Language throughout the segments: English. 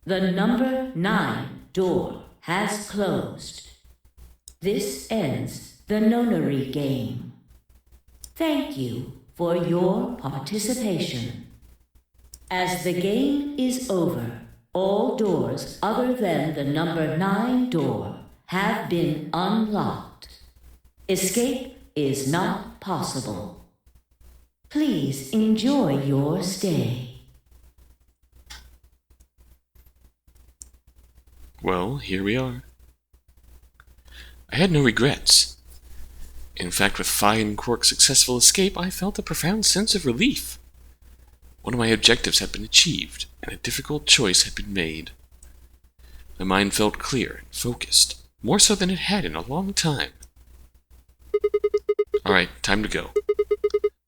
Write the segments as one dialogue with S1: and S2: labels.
S1: The number 9 door has closed. This ends the nonary game. Thank you for your participation. As the game is over, all doors other than the number 9 door have been unlocked. Escape is not possible. Please enjoy your stay.
S2: Well, here we are. I had no regrets. In fact, with Fi and Quark's successful escape, I felt a profound sense of relief. One of my objectives had been achieved, and a difficult choice had been made. My mind felt clear and focused, more so than it had in a long time. Alright, time to go.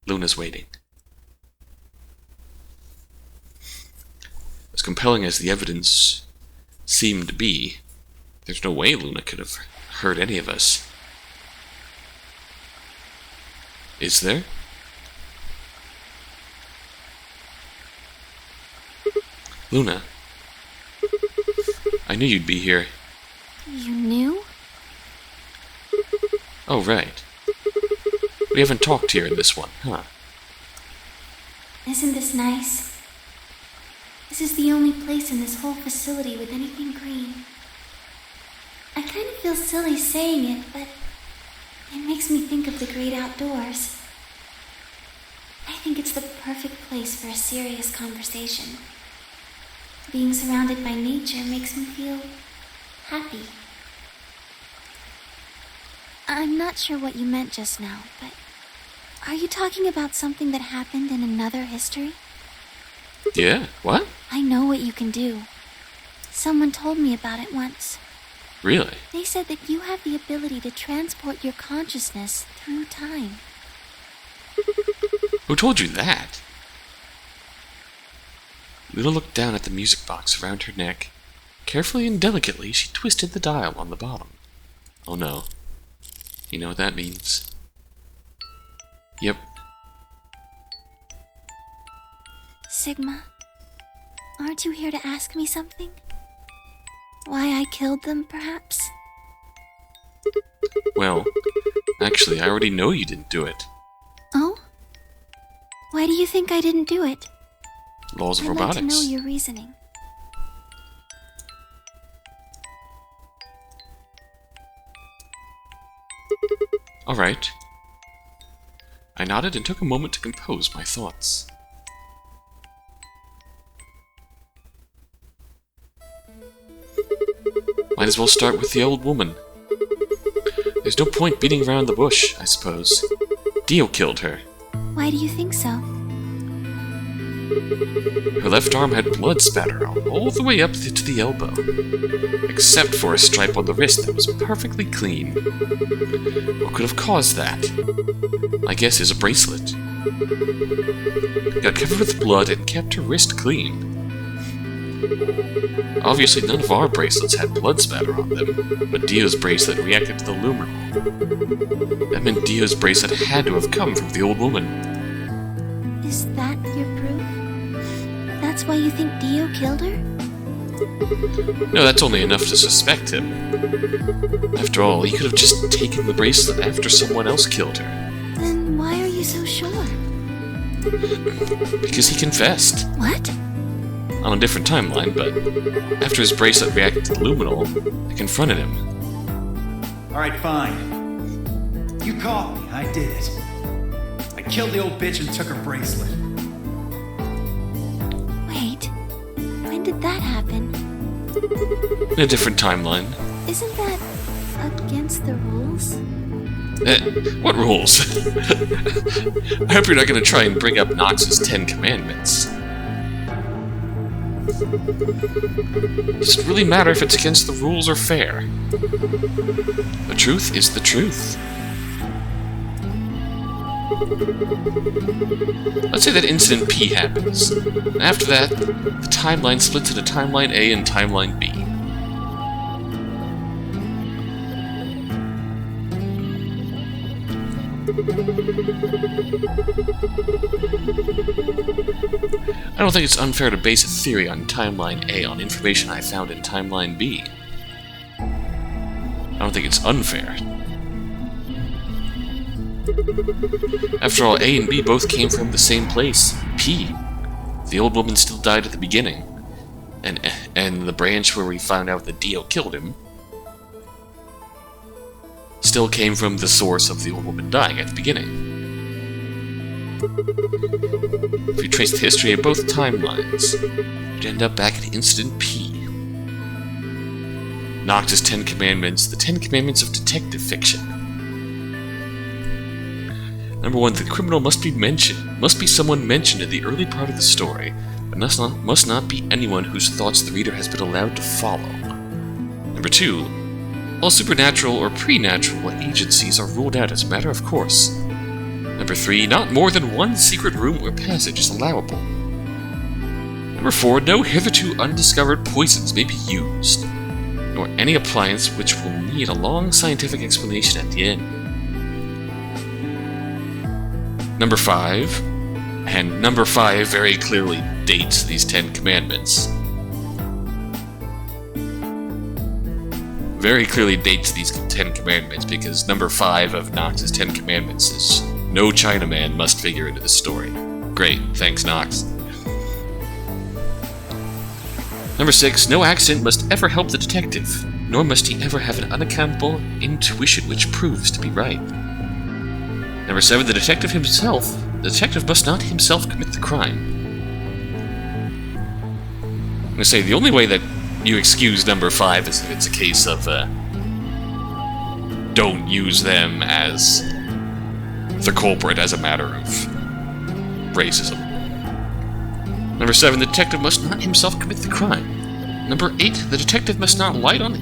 S2: Luna's waiting. As compelling as the evidence seemed to be, there's no way Luna could have hurt any of us. Is there? Luna, I knew you'd be here.
S3: You knew?
S2: Oh, right. We haven't talked here in this one, huh?
S3: Isn't this nice? This is the only place in this whole facility with anything green. I kind of feel silly saying it, but it makes me think of the great outdoors. I think it's the perfect place for a serious conversation. Being surrounded by nature makes me feel happy. I'm not sure what you meant just now, but are you talking about something that happened in another history?
S2: Yeah, what?
S3: I know what you can do. Someone told me about it once.
S2: Really?
S3: They said that you have the ability to transport your consciousness through time.
S2: Who told you that? Luna looked down at the music box around her neck. Carefully and delicately, she twisted the dial on the bottom. Oh no. You know what that means? Yep.
S3: Sigma, aren't you here to ask me something? Why I killed them, perhaps?
S2: Well, actually, I already know you didn't do it.
S3: Oh? Why do you think I didn't do it?
S2: Laws of
S3: I'd
S2: robotics.
S3: like to know your reasoning.
S2: All right. I nodded and took a moment to compose my thoughts. Might as well start with the old woman. There's no point beating around the bush, I suppose. Dio killed her.
S3: Why do you think so?
S2: Her left arm had blood spatter all the way up to the elbow, except for a stripe on the wrist that was perfectly clean. What could have caused that? My guess is a bracelet. Got covered with blood and kept her wrist clean. Obviously, none of our bracelets had blood spatter on them, but Dio's bracelet reacted to the luminol. That meant Dio's bracelet had to have come from the old woman.
S3: Is that your proof? That's why you think Dio killed her?
S2: No, that's only enough to suspect him. After all, he could have just taken the bracelet after someone else killed her.
S3: Then why are you so sure?
S2: Because he confessed.
S3: What?
S2: On a different timeline, but after his bracelet reacted to the luminol, I confronted him.
S4: Alright, fine. You caught me, I did it. I killed the old bitch and took her bracelet.
S3: Wait, when did that happen?
S2: In a different timeline.
S3: Isn't that against the rules?
S2: What rules? I hope you're not going to try and bring up Knox's 10 Commandments. Does it really matter if it's against the rules or fair? The truth is the truth. Let's say that incident P happens, and after that, the timeline splits into Timeline A and Timeline B. I don't think it's unfair to base a theory on Timeline A on information I found in Timeline B. I don't think it's unfair. After all, A and B both came from the same place, P. The old woman still died at the beginning, and the branch where we found out that Dio killed him still came from the source of the old woman dying at the beginning. If you trace the history of both timelines, you'd end up back at Incident P. Knox's 10 Commandments, the 10 Commandments of detective fiction. Number 1, the criminal must be someone mentioned in the early part of the story, but must not be anyone whose thoughts the reader has been allowed to follow. Number 2, all supernatural or pre-natural agencies are ruled out as a matter of course. Number 3, not more than one secret room or passage is allowable. Number 4, no hitherto undiscovered poisons may be used, nor any appliance which will need a long scientific explanation at the end. Number 5, and number 5 very clearly dates these 10 Commandments. Very clearly dates these 10 Commandments, because number 5 of Knox's 10 Commandments is no Chinaman must figure into the story. Great, thanks Knox. Number 6, no accident must ever help the detective, nor must he ever have an unaccountable intuition which proves to be right. Number 7, the detective must not himself commit the crime. I'm going to say the only way that you excuse number 5 is if it's a case of don't use them as the culprit as a matter of racism. Number 7, the detective must not himself commit the crime. Number 8, the detective must not light on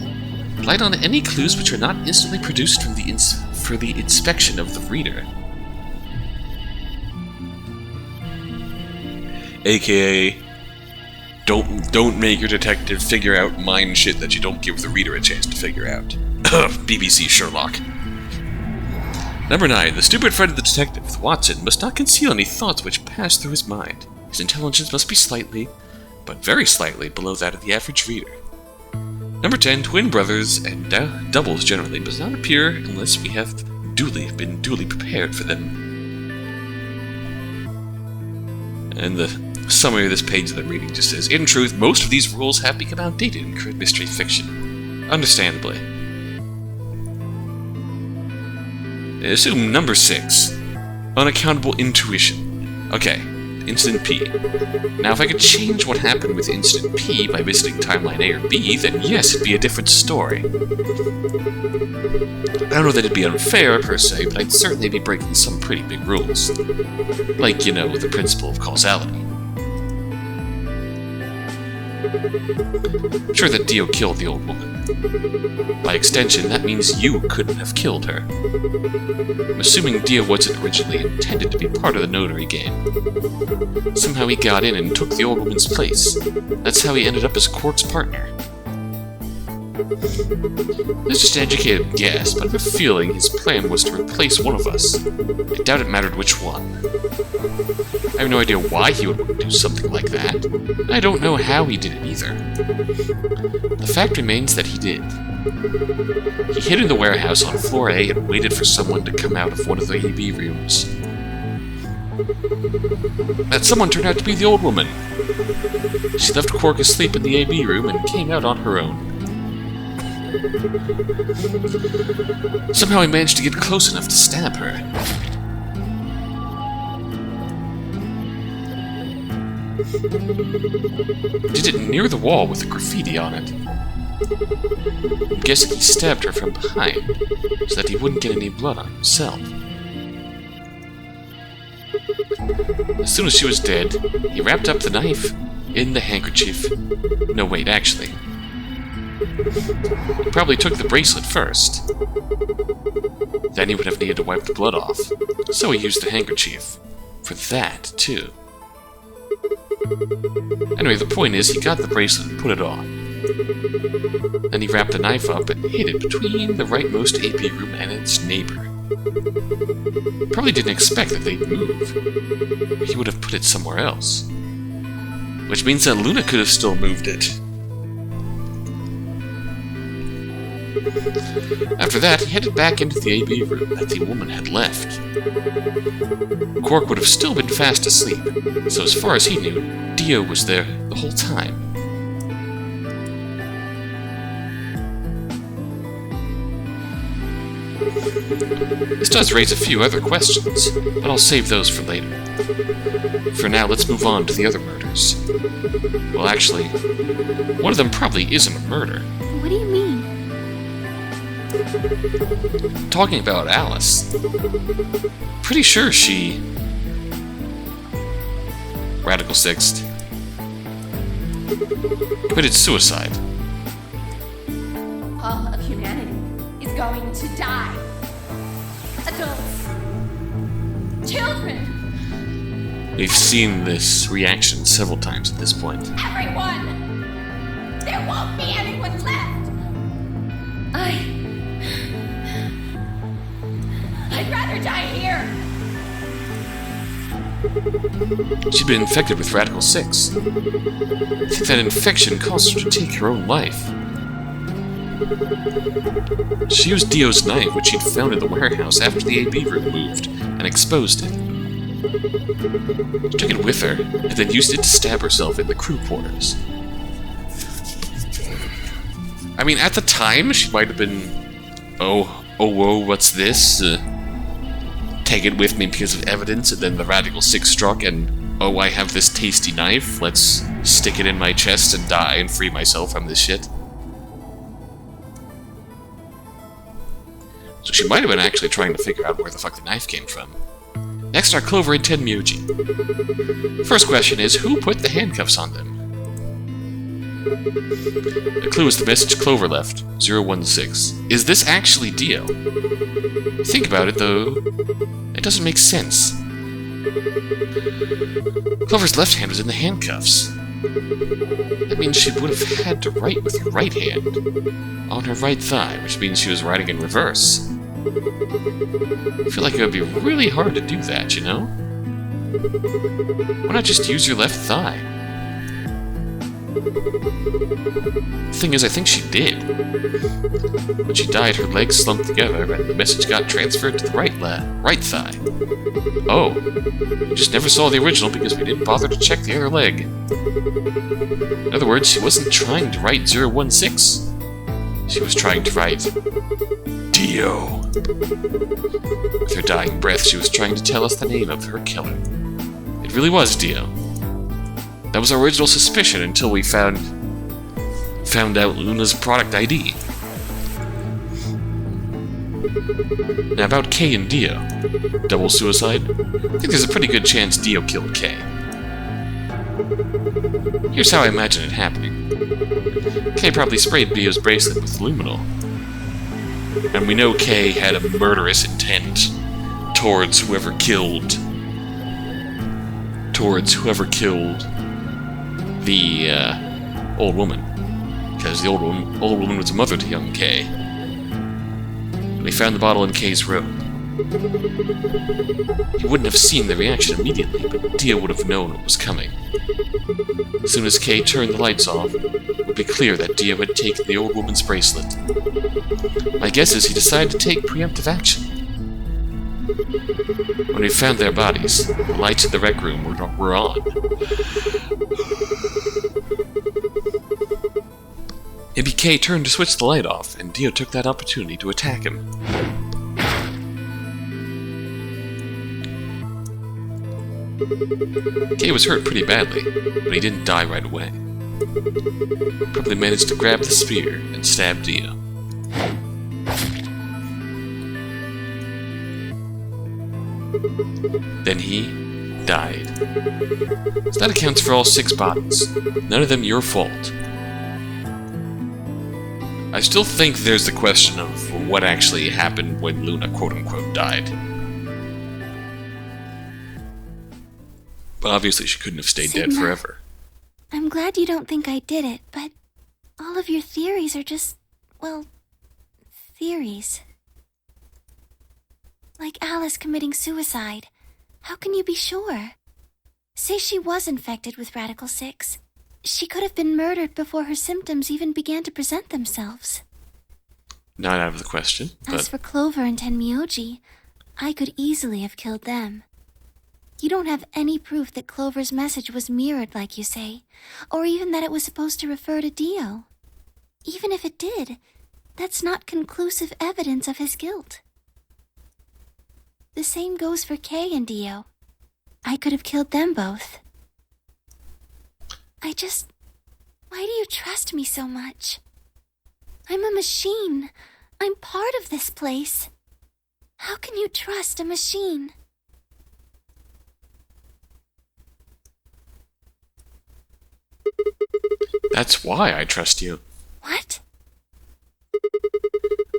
S2: any clues which are not instantly produced for the inspection of the reader. AKA, don't make your detective figure out mind shit that you don't give the reader a chance to figure out. BBC Sherlock. Number 9, the stupid friend of the detective, Watson, must not conceal any thoughts which pass through his mind. His intelligence must be slightly, but very slightly, below that of the average reader. Number 10, twin brothers and doubles generally must not appear unless we have been duly prepared for them. And the summary of this page that I'm reading just says, in truth, most of these rules have become outdated in current mystery fiction. Understandably. Assume number 6, unaccountable intuition. Okay, Incident P. Now if I could change what happened with Incident P by visiting Timeline A or B, then yes, it'd be a different story. I don't know that it'd be unfair, per se, but I'd certainly be breaking some pretty big rules. Like, you know, the principle of causality. I'm sure that Dio killed the old woman. By extension, that means you couldn't have killed her. I'm assuming Dio wasn't originally intended to be part of the notary game. Somehow he got in and took the old woman's place. That's how he ended up as Quark's partner. It's just an educated guess, but I have a feeling his plan was to replace one of us. I doubt it mattered which one. I have no idea why he would do something like that. I don't know how he did it either. The fact remains that he did. He hid in the warehouse on floor A and waited for someone to come out of one of the AB rooms. That someone turned out to be the old woman. She left Quark asleep in the AB room and came out on her own. Somehow he managed to get close enough to stab her. Did it near the wall with a graffiti on it. I'm guessing he stabbed her from behind, so that he wouldn't get any blood on himself. As soon as she was dead, he wrapped up the knife in the handkerchief. No, wait, actually. He probably took the bracelet first. Then he would have needed to wipe the blood off, so he used the handkerchief. For that, too. Anyway, the point is, he got the bracelet and put it on. Then he wrapped the knife up and hid it between the rightmost AP room and its neighbor. Probably didn't expect that they'd move. He would have put it somewhere else. Which means that Luna could have still moved it. After that, he headed back into the AB room that the woman had left. Quark would have still been fast asleep, so as far as he knew, Dio was there the whole time. This does raise a few other questions, but I'll save those for later. For now, let's move on to the other murders. Well, actually, one of them probably isn't a murder.
S3: What do you mean?
S2: Talking about Alice. Pretty sure she... Radical Sixth. Committed suicide.
S5: All of humanity is going to die. Adults. Children.
S2: We've seen this reaction several times at this point.
S5: Everyone. There won't be anyone left. I'd rather die here.
S2: She'd been infected with Radical 6. I think that infection caused her to take her own life. She used Dio's knife, which she'd found in the warehouse after the AB room moved, and exposed it. She took it with her, and then used it to stab herself in the crew quarters. I mean, at the time, she might have been, whoa, what's this? Take it with me because of evidence, and then the Radical 6 struck, and, oh, I have this tasty knife, let's stick it in my chest and die and free myself from this shit. So she might have been actually trying to figure out where the fuck the knife came from. Next are Clover and Tenmyuji. First question is, who put the handcuffs on them? The clue is the message Clover left, 016. Is this actually Dio? Think about it, though. It doesn't make sense. Clover's left hand was in the handcuffs. That means she would have had to write with her right hand on her right thigh, which means she was writing in reverse. I feel like it would be really hard to do that, you know? Why not just use your left thigh? The thing is, I think she did. When she died, her legs slumped together, and the message got transferred to the right thigh. Oh, we just never saw the original because we didn't bother to check the other leg. In other words, she wasn't trying to write 016. She was trying to write Dio. With her dying breath, she was trying to tell us the name of her killer. It really was Dio. That was our original suspicion until we found out Luna's product ID. Now about Kay and Dio. Double suicide? I think there's a pretty good chance Dio killed Kay. Here's how I imagine it happening. Kay probably sprayed Dio's bracelet with luminol. And we know Kay had a murderous intent towards whoever killed the old woman, because the old woman was a mother to young Kay. They found the bottle in Kay's room. He wouldn't have seen the reaction immediately, but Dio would have known what was coming. As soon as Kay turned the lights off, it would be clear that Dio had taken the old woman's bracelet. My guess is he decided to take preemptive action. When we found their bodies, the lights in the rec room were on. Maybe Kay turned to switch the light off, and Dio took that opportunity to attack him. Kay was hurt pretty badly, but he didn't die right away. Probably managed to grab the spear and stab Dio. Then he died. So that accounts for all 6 bodies. None of them your fault. I still think there's the question of what actually happened when Luna quote-unquote died. But obviously she couldn't have stayed
S3: Sigma,
S2: dead forever.
S3: I'm glad you don't think I did it, but all of your theories are just, well, theories. like Alice committing suicide. How can you be sure? Say she was infected with Radical 6. She could have been murdered before her symptoms even began to present themselves.
S2: Not out of the question, but...
S3: As for Clover and Tenmyoji, I could easily have killed them. You don't have any proof that Clover's message was mirrored, like you say, or even that it was supposed to refer to Dio. Even if it did, that's not conclusive evidence of his guilt. The same goes for Kay and Dio. I could have killed them both. Why do you trust me so much? I'm a machine. I'm part of this place. How can you trust a machine?
S2: That's why I trust you.
S3: What?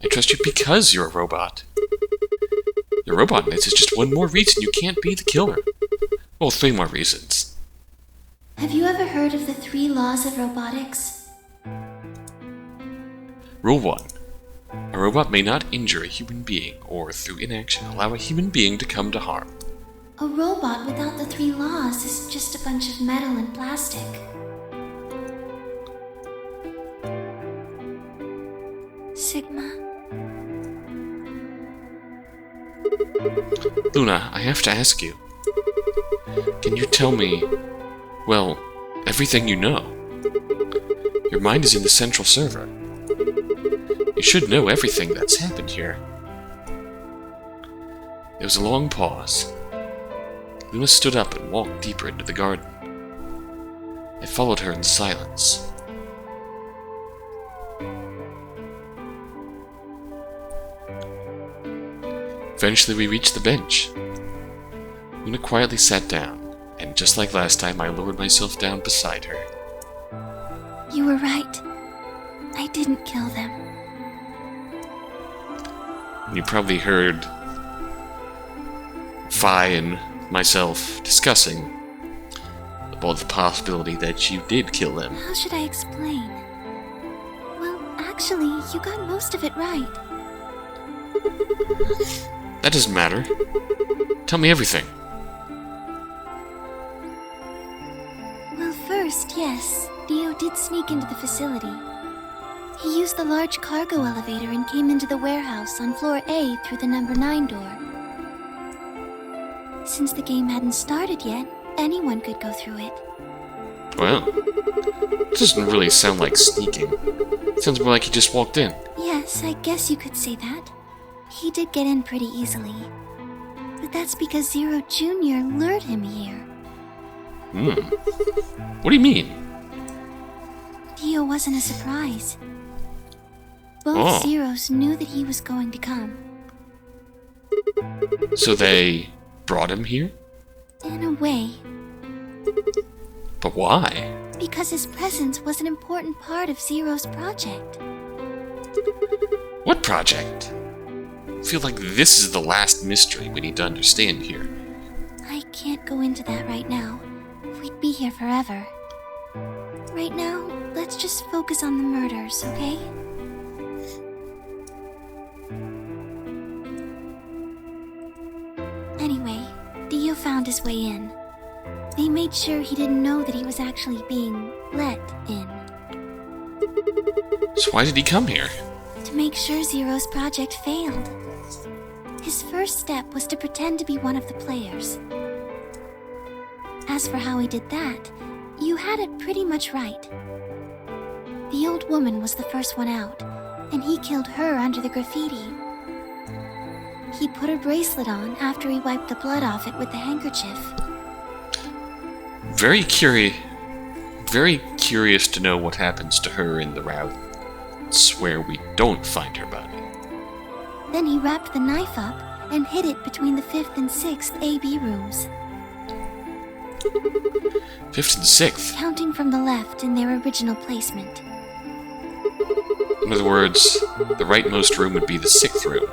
S2: I trust you because you're a robot. Your robotness is just one more reason you can't be the killer. Well, 3 more reasons.
S3: Have you ever heard of the 3 laws of robotics?
S2: Rule 1. A robot may not injure a human being or, through inaction, allow a human being to come to harm.
S3: A robot without the 3 laws is just a bunch of metal and plastic. Sigma.
S2: Luna, I have to ask you. Can you tell me, well, everything you know? Your mind is in the central server. You should know everything that's happened here. There was a long pause. Luna stood up and walked deeper into the garden. I followed her in silence. Eventually we reached the bench. Luna quietly sat down, and just like last time, I lowered myself down beside her.
S3: You were right. I didn't kill them.
S2: You probably heard Vi and myself discussing about the possibility that you did kill them.
S3: How should I explain? Well, actually, you got most of it right.
S2: That doesn't matter. Tell me everything.
S3: Well, first, yes, Dio did sneak into the facility. He used the large cargo elevator and came into the warehouse on floor A through the number 9 door. Since the game hadn't started yet, anyone could go through it.
S2: Well, it doesn't really sound like sneaking. It sounds more like he just walked in.
S3: Yes, I guess you could say that. He did get in pretty easily. But that's because Zero Jr. lured him here.
S2: What do you mean?
S3: Dio wasn't a surprise. Both Zeros knew that he was going to come.
S2: So they brought him here?
S3: In a way.
S2: But why?
S3: Because his presence was an important part of Zero's project.
S2: What project? I feel like this is the last mystery we need to understand here.
S3: I can't go into that right now. We'd be here forever. Right now, let's just focus on the murders, okay? Anyway, Dio found his way in. They made sure he didn't know that he was actually being let in.
S2: So why did he come here?
S3: To make sure Zero's project failed. His first step was to pretend to be one of the players. As for how he did that, you had it pretty much right. The old woman was the first one out, and he killed her under the graffiti. He put her bracelet on after he wiped the blood off it with the handkerchief.
S2: Very curious to know what happens to her in the routes where we don't find her body.
S3: Then he wrapped the knife up and hid it between the 5th and 6th AB rooms.
S2: 5th and 6th?
S3: Counting from the left in their original placement.
S2: In other words, the rightmost room would be the 6th room.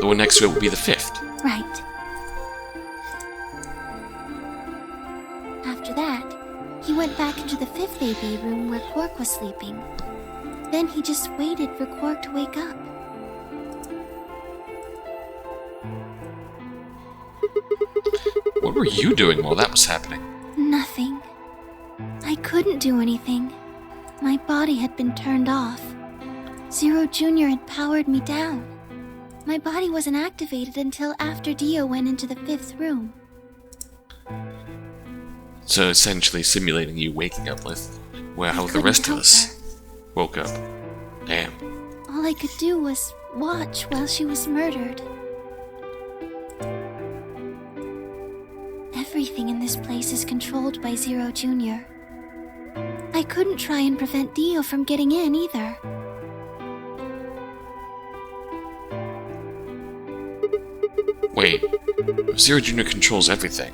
S2: The one next to it would be the 5th.
S3: Right. After that, he went back into the 5th AB room where Quark was sleeping. Then he just waited for Quark to wake up.
S2: What were you doing while that was happening?
S3: Nothing. I couldn't do anything. My body had been turned off. Zero Jr. had powered me down. My body wasn't activated until after Dio went into the 5th room.
S2: So essentially simulating you waking up with, well, how the
S3: couldn't
S2: rest of
S3: help
S2: us woke up. Damn.
S3: All I could do was watch while she was murdered. Everything in this place is controlled by Zero Jr. I couldn't try and prevent Dio from getting in either.
S2: Wait, if Zero Jr. controls everything,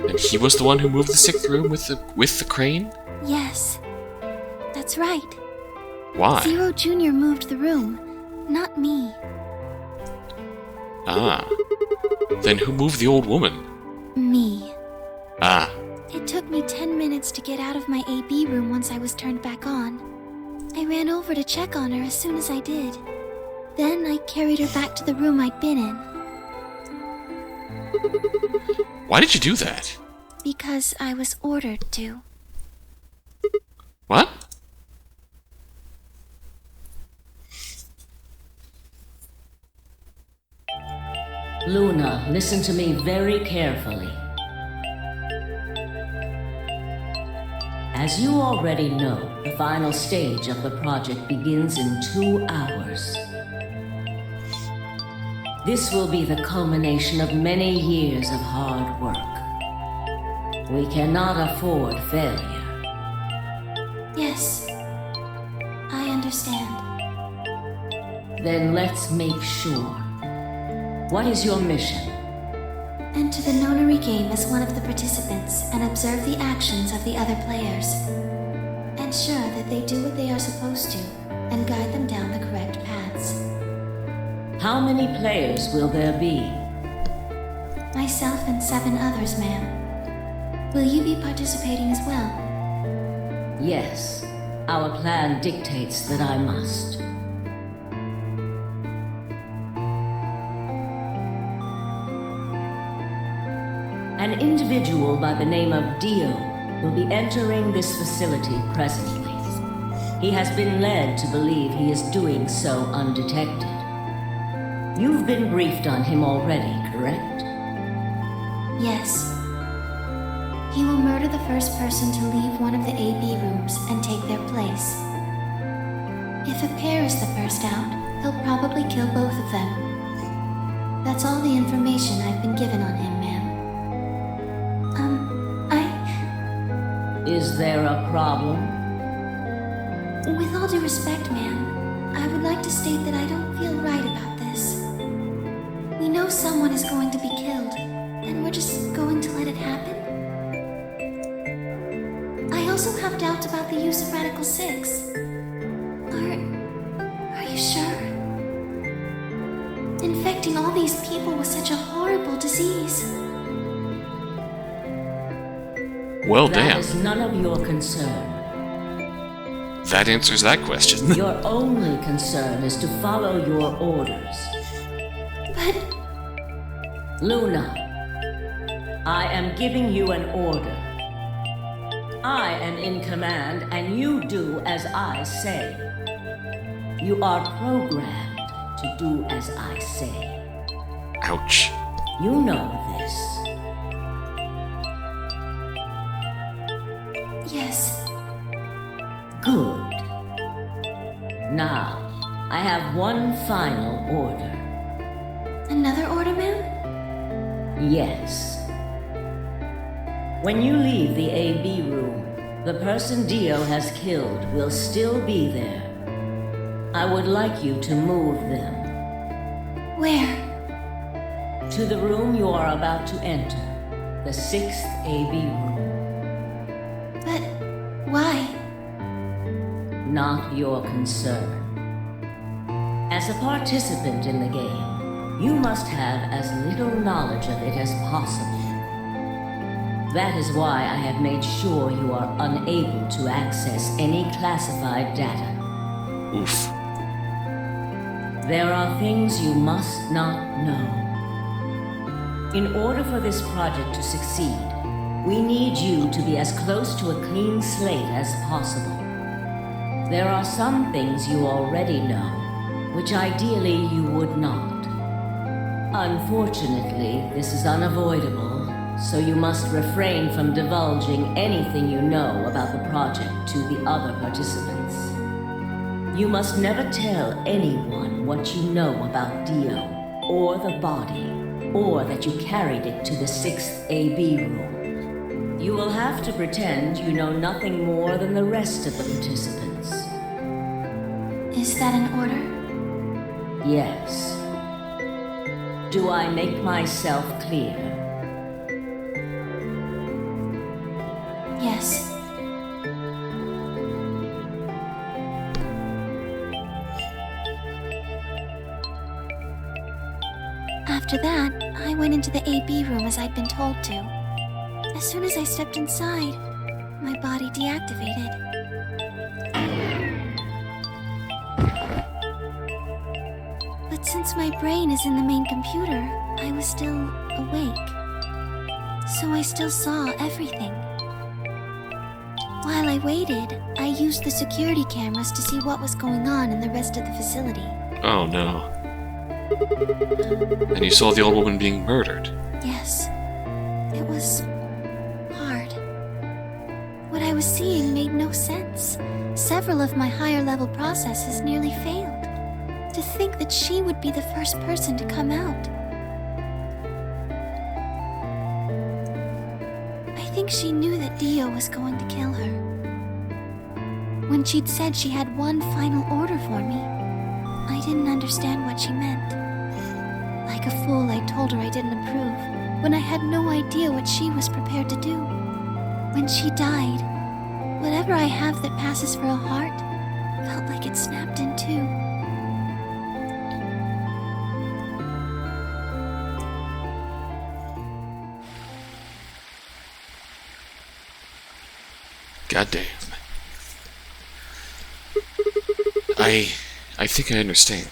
S2: and he was the one who moved the 6th room with the crane?
S3: Yes, that's right.
S2: Why?
S3: Zero Jr. moved the room, not me.
S2: Ah. Then who moved the old woman?
S3: Me.
S2: Ah.
S3: It took me 10 minutes to get out of my AB room once I was turned back on. I ran over to check on her as soon as I did. Then I carried her back to the room I'd been in.
S2: Why did you do that?
S3: Because I was ordered to.
S2: What?
S1: Luna, listen to me very carefully. As you already know, the final stage of the project begins in 2 hours. This will be the culmination of many years of hard work. We cannot afford failure.
S3: Yes, I understand.
S1: Then let's make sure. What is your mission?
S3: Enter the nonary game as one of the participants and observe the actions of the other players. Ensure that they do what they are supposed to and guide them down the correct paths.
S1: How many players will there be?
S3: Myself and 7 others, ma'am. Will you be participating as well?
S1: Yes. Our plan dictates that I must. An individual by the name of Dio will be entering this facility presently. He has been led to believe he is doing so undetected. You've been briefed on him already, correct?
S3: Yes. He will murder the first person to leave one of the AB rooms and take their place. If a pair is the first out, he'll probably kill both of them. That's all the information I've been given on him, ma'am.
S1: Is there a problem?
S3: With all due respect, ma'am, I would like to state that I don't feel right about this. We know someone is going to be killed, and we're just going to let it happen? I also have doubts about the use of Radical 6. Are you sure? Infecting all these people with such a horrible disease.
S2: Well,
S1: That
S2: damn.
S1: is none of your concern.
S2: That answers that question.
S1: Your only concern is to follow your orders.
S3: But
S1: Luna, I am giving you an order. I am in command, and you do as I say. You are programmed to do as I say.
S2: Ouch.
S1: You know this.
S3: yes,
S1: Good. Now, I have one final order.
S3: another order, ma'am?
S1: Yes. When you leave the AB room, the person Dio has killed will still be there. I would like you to move them
S3: Where?
S1: to the room you are about to enter, the 6th AB room.
S3: But why?
S1: Not your concern. As a participant in the game, you must have as little knowledge of it as possible. That is why I have made sure you are unable to access any classified data.
S2: Oof.
S1: There are things you must not know. In order for this project to succeed, we need you to be as close to a clean slate as possible. There are some things you already know, which ideally you would not. Unfortunately, this is unavoidable, so you must refrain from divulging anything you know about the project to the other participants. You must never tell anyone what you know about Dio, or the body, or that you carried it to the 6th AB room. You will have to pretend you know nothing more than the rest of the participants.
S3: Is that an order?
S1: Yes. Do I make myself clear?
S3: Yes. After that, I went into the AB room as I'd been told to. As soon as I stepped inside, my body deactivated. But since my brain is in the main computer, I was still awake. So I still saw everything. While I waited, I used the security cameras to see what was going on in the rest of the facility.
S2: Oh no. And you saw the old woman being murdered.
S3: Yes. It was hard. What I was seeing made no sense. Several of my higher level processes nearly failed. To think that she would be the first person to come out. I think she knew that Dio was going to kill her. When she'd said she had one final order for me, I didn't understand what she meant. Like a fool, I told her I didn't approve, when I had no idea what she was prepared to do. When she died, whatever I have that passes for a heart felt like it snapped in two.
S2: Goddamn. I think I understand.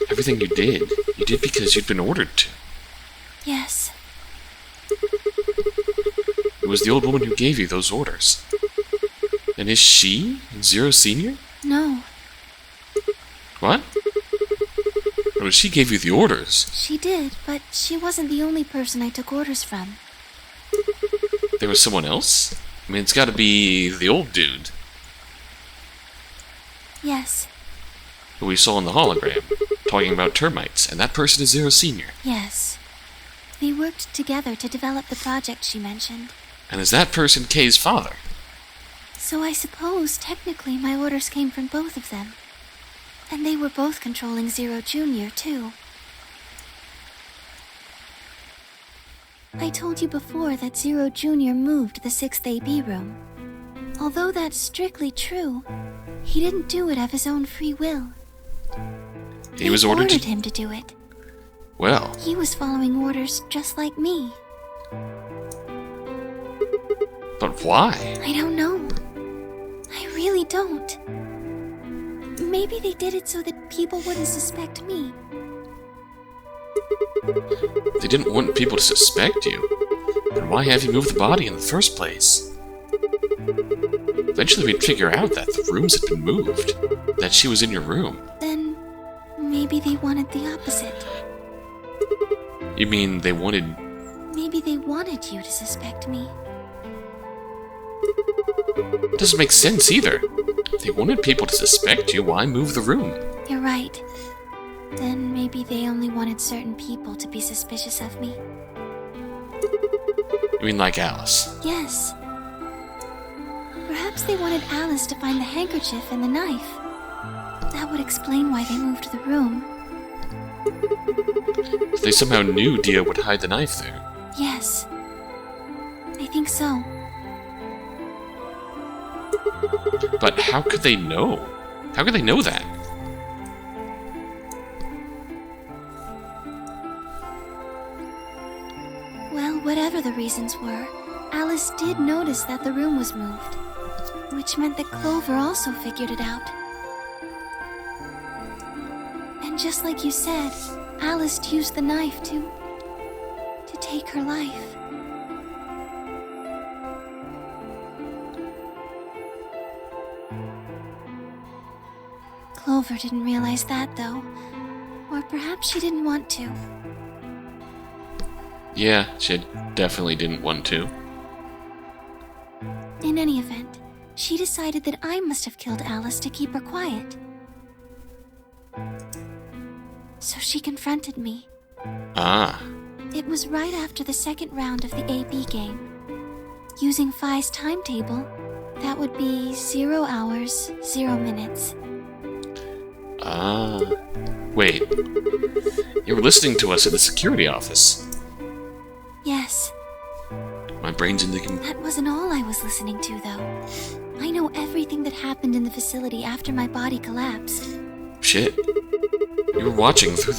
S2: Everything you did because you'd been ordered to.
S3: Yes.
S2: It was the old woman who gave you those orders. And is she Zero Senior?
S3: No.
S2: What? Well, she gave you the orders.
S3: She did, but she wasn't the only person I took orders from.
S2: There was someone else? I mean, it's gotta be the old dude
S3: Yes.
S2: who we saw in the hologram, talking about termites, and that person is Zero Senior.
S3: Yes. They worked together to develop the project she mentioned.
S2: And is that person Kay's father?
S3: So I suppose, technically, my orders came from both of them. And they were both controlling Zero Jr., too. I told you before that Zero Jr. moved the 6th AB room. Although that's strictly true, he didn't do it of his own free will.
S2: He was ordered
S3: ordered him to do it.
S2: Well,
S3: He was following orders just like me.
S2: but why?
S3: I don't know. I really don't. Maybe they did it so that people wouldn't suspect me.
S2: They didn't want people to suspect you. Then why have you moved the body in the first place? Eventually we'd figure out that the rooms had been moved. That she was in your room.
S3: Then maybe they wanted the opposite.
S2: You mean they wanted...
S3: Maybe they wanted you to suspect me.
S2: Doesn't make sense either. If they wanted people to suspect you, why move the room?
S3: You're right. Then maybe they only wanted certain people to be suspicious of me.
S2: You mean like Alice?
S3: Yes. Perhaps they wanted Alice to find the handkerchief and the knife. That would explain why they moved the room.
S2: They somehow knew Dio would hide the knife there.
S3: Yes. I think so.
S2: But how could they know? How could they know that?
S3: Well, whatever the reasons were, Alice did notice that the room was moved. Which meant that Clover also figured it out. And just like you said, Alice used the knife to take her life. Clover didn't realize that, though. Or perhaps she didn't want to.
S2: Yeah, she definitely didn't want to.
S3: In any event, she decided that I must have killed Alice to keep her quiet. So she confronted me.
S2: Ah.
S3: It was right after the second round of the AB game. Using Phi's timetable, that would be 0 hours, 0 minutes.
S2: Ah. Wait. You were listening to us at the security office.
S3: Yes.
S2: My brain's indicating...
S3: That wasn't all I was listening to, though. I know everything that happened in the facility after my body collapsed.
S2: Shit. You were watching through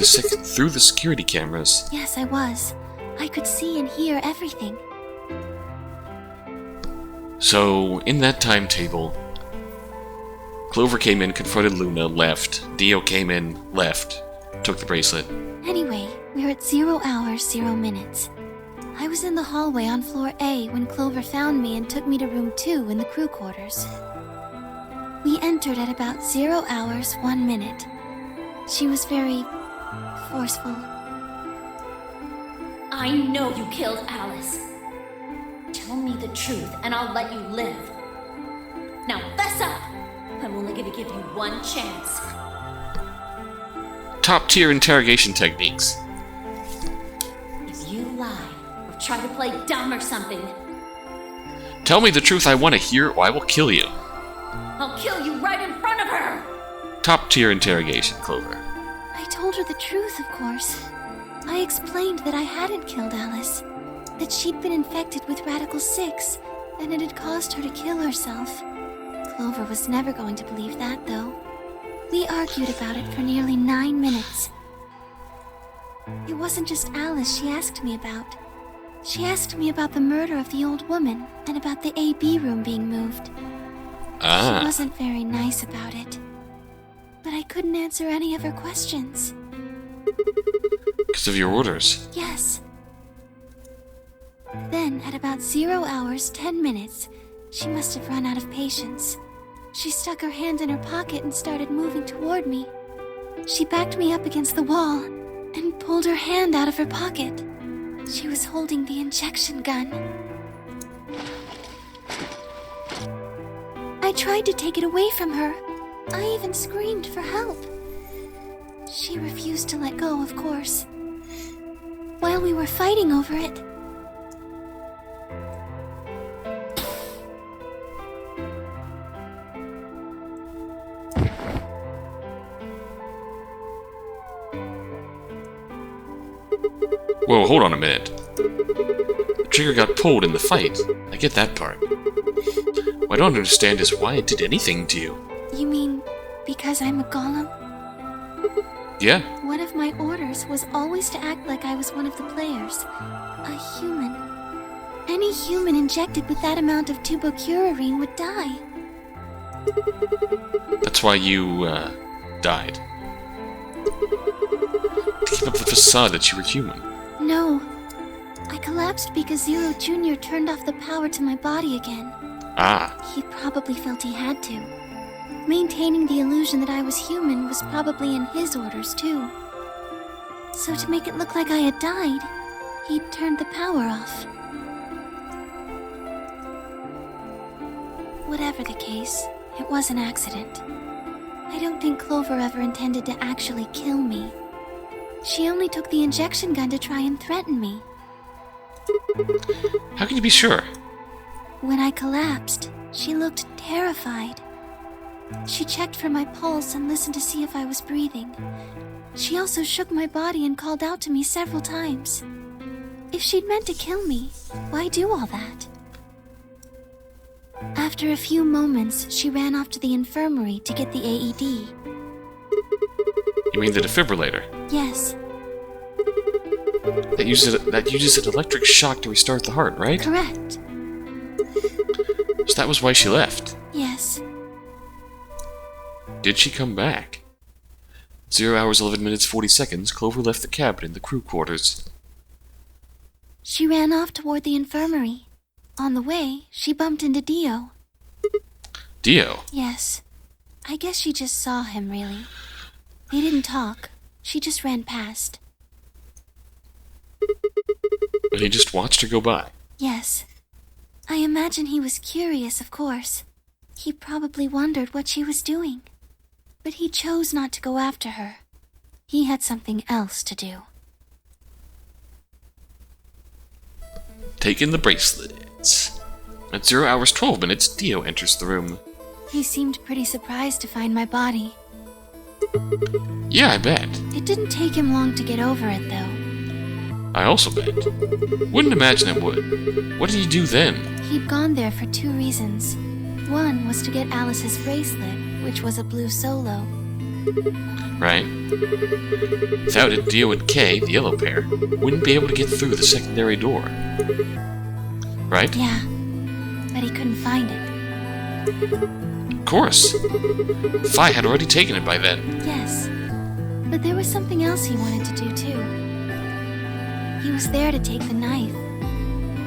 S2: the security cameras.
S3: Yes, I was. I could see and hear everything.
S2: So, in that timetable, Clover came in, confronted Luna, left. Dio came in, left, took the bracelet.
S3: Anyway, we're at 0 hours, 0 minutes. I was in the hallway on floor A when Clover found me and took me to room 2 in the crew quarters. We entered at about 0 hours, 1 minute. She was very forceful.
S1: I know you killed Alice. Tell me the truth and I'll let you live. Now fess up! I'm only gonna give you one chance.
S2: Top-tier interrogation techniques.
S1: If you lie or try to play dumb or something,
S2: Tell me the truth, I want to hear it, or I will kill you.
S1: I'll kill you right in front of her!
S2: Top-tier interrogation, Clover.
S3: I told her the truth, of course. I explained that I hadn't killed Alice, that she'd been infected with Radical 6, and it had caused her to kill herself. Clover was never going to believe that, though. We argued about it for nearly 9 minutes. It wasn't just Alice she asked me about. She asked me about the murder of the old woman, and about the AB room being moved.
S2: Ah.
S3: She wasn't very nice about it. But I couldn't answer any of her questions.
S2: Because of your orders.
S3: Yes. Then, at about 0 hours, 10 minutes, she must have run out of patience. She stuck her hand in her pocket and started moving toward me. She backed me up against the wall and pulled her hand out of her pocket. She was holding the injection gun. I tried to take it away from her. I even screamed for help. She refused to let go, of course. While we were fighting over it,
S2: Whoa, hold on a minute. The trigger got pulled in the fight. I get that part. What I don't understand is why it did anything to you.
S3: You mean because I'm a golem?
S2: Yeah?
S3: One of my orders was always to act like I was one of the players. A human. Any human injected with that amount of tubocurarine would die.
S2: That's why you, died. To keep up the facade that you were human.
S3: No. I collapsed because Zero Jr. turned off the power to my body again.
S2: Ah.
S3: He probably felt he had to. Maintaining the illusion that I was human was probably in his orders, too. So to make it look like I had died, he turned the power off. Whatever the case, it was an accident. I don't think Clover ever intended to actually kill me. She only took the injection gun to try and threaten me.
S2: How can you be sure?
S3: When I collapsed, she looked terrified. She checked for my pulse and listened to see if I was breathing. She also shook my body and called out to me several times. If she'd meant to kill me, why do all that? After a few moments, she ran off to the infirmary to get the AED.
S2: You mean the defibrillator?
S3: Yes,
S2: That uses an electric shock to restart the heart, right?
S3: correct.
S2: So that was why she left.
S3: Yes.
S2: Did she come back? 0 hours, 11 minutes, 40 seconds, Clover left the cabin in the crew quarters.
S3: She ran off toward the infirmary. On the way, she bumped into Dio.
S2: Dio?
S3: Yes. I guess she just saw him, really. They didn't talk. She just ran past.
S2: And he just watched her go by?
S3: Yes. I imagine he was curious, of course. He probably wondered what she was doing. But he chose not to go after her. He had something else to do.
S2: Take in the bracelets. At 0 hours 12 minutes, Dio enters the room.
S3: He seemed pretty surprised to find my body.
S2: Yeah, I bet.
S3: It didn't take him long to get over it, though.
S2: I also bet. Wouldn't imagine it would. What did he do then?
S3: He'd gone there for 2 reasons. One was to get Alice's bracelet, which was a blue solo.
S2: Right. Without it, Dio and Kay, the yellow pair, wouldn't be able to get through the secondary door. Right?
S3: Yeah, but he couldn't find it.
S2: Of course. Phi had already taken it by then.
S3: Yes, but there was something else he wanted to do, too. He was there to take the knife.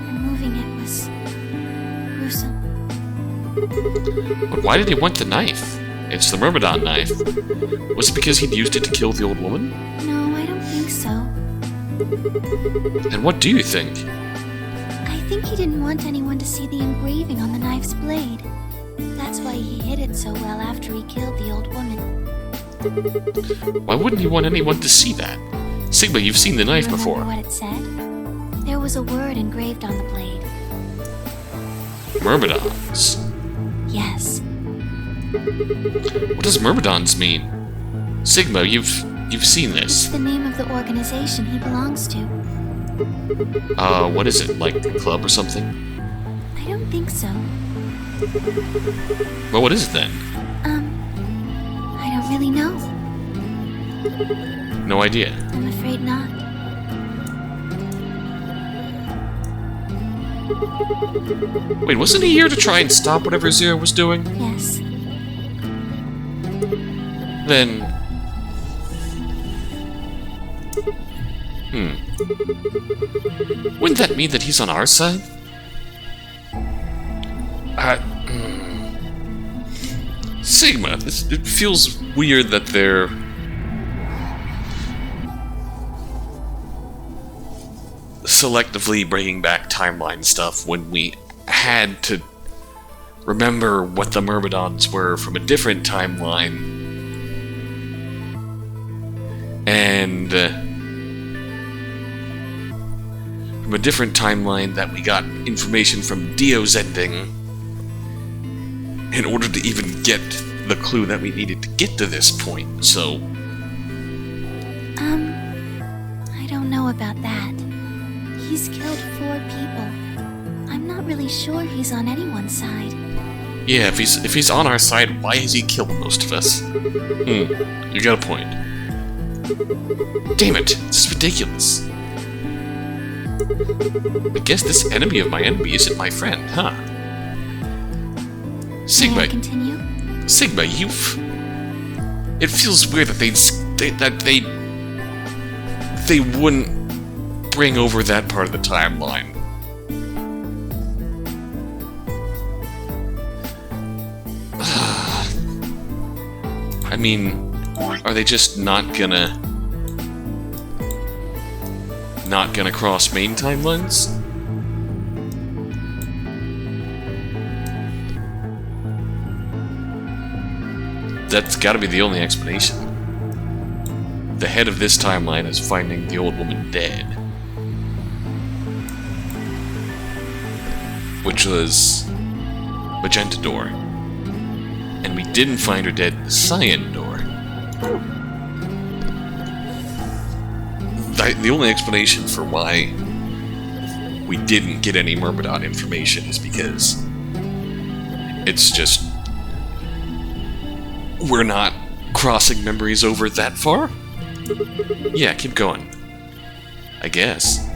S3: Removing it was gruesome.
S2: But why did he want the knife? It's the Myrmidon knife. Was it because he'd used it to kill the old woman?
S3: No, I don't think so.
S2: And what do you think?
S3: I think he didn't want anyone to see the engraving on the knife's blade. That's why he hid it so well after he killed the old woman.
S2: Why wouldn't he want anyone to see that? Sigma, you've seen the knife before.
S3: Remember what it said? There was a word engraved on the blade.
S2: Myrmidons.
S3: Yes.
S2: What does Myrmidons mean? Sigma, you've seen
S3: It's
S2: this.
S3: the name of the organization he belongs to.
S2: What is it? Like a club or something?
S3: I don't think so.
S2: Well, what is it then?
S3: I don't really know.
S2: No idea.
S3: I'm afraid not.
S2: Wait, wasn't he here to try and stop whatever Zero was doing?
S3: Yes.
S2: Then... Wouldn't that mean that he's on our side? Sigma, it feels weird that they're... selectively bringing back timeline stuff when we had to remember what the Myrmidons were from a different timeline. And from a different timeline that we got information from Dio's ending in order to even get the clue that we needed to get to this point, so...
S3: I don't know about that. He's killed 4 people. I'm not really sure he's on anyone's side.
S2: Yeah, if he's on our side, why has he killed most of us? You got a point. Damn it, this is ridiculous. I guess this enemy of my enemy isn't my friend, huh? Sigma,
S3: May I continue?
S2: Sigma, it feels weird that they wouldn't bring over that part of the timeline. I mean, are they just not gonna cross main timelines? That's gotta be the only explanation. The head of this timeline is finding the old woman dead. Which was Magenta Door. And we didn't find her dead in the Cyan Door. The only explanation for why we didn't get any Myrmidon information is because it's just... we're not crossing memories over that far? Yeah, keep going. I guess.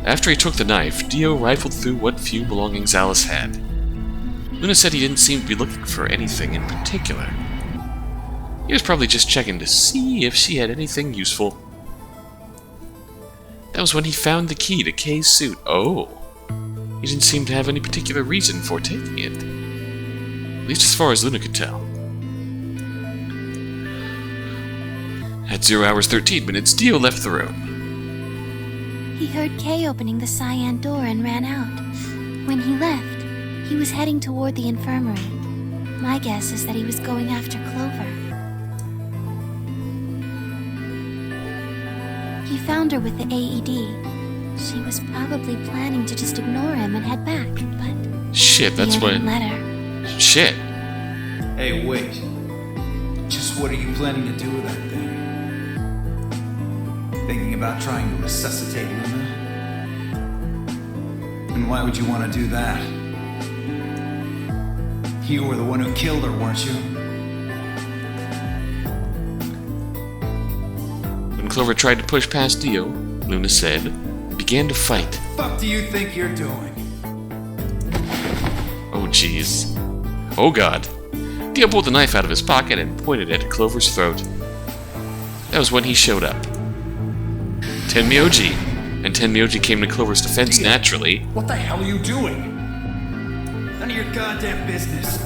S2: After he took the knife, Dio rifled through what few belongings Alice had. Luna said he didn't seem to be looking for anything in particular. He was probably just checking to see if she had anything useful. That was when he found the key to Kay's suit. Oh. He didn't seem to have any particular reason for taking it. At least as far as Luna could tell. At 0 hours 13 minutes, Dio left the room.
S3: He heard Kay opening the cyan door and ran out. When he left, he was heading toward the infirmary. My guess is that he was going after Clover. He found her with the AED. She was probably planning to just ignore him and head back, but...
S2: Shit, that's
S3: Dio
S2: what...
S3: didn't let her.
S2: Shit.
S4: Hey, wait. Just what are you planning to do with that thing? Thinking about trying to resuscitate Luna? And why would you want to do that? You were the one who killed her, weren't you?
S2: When Clover tried to push past Dio, Luna said, and began to fight.
S4: What the fuck do you think you're doing?
S2: Oh, jeez. Oh, God. Dio pulled the knife out of his pocket and pointed it at Clover's throat. That was when he showed up. Tenmyoji. And Tenmyoji came to Clover's defense
S4: Dio,
S2: naturally.
S4: What the hell are you doing? None of your goddamn business.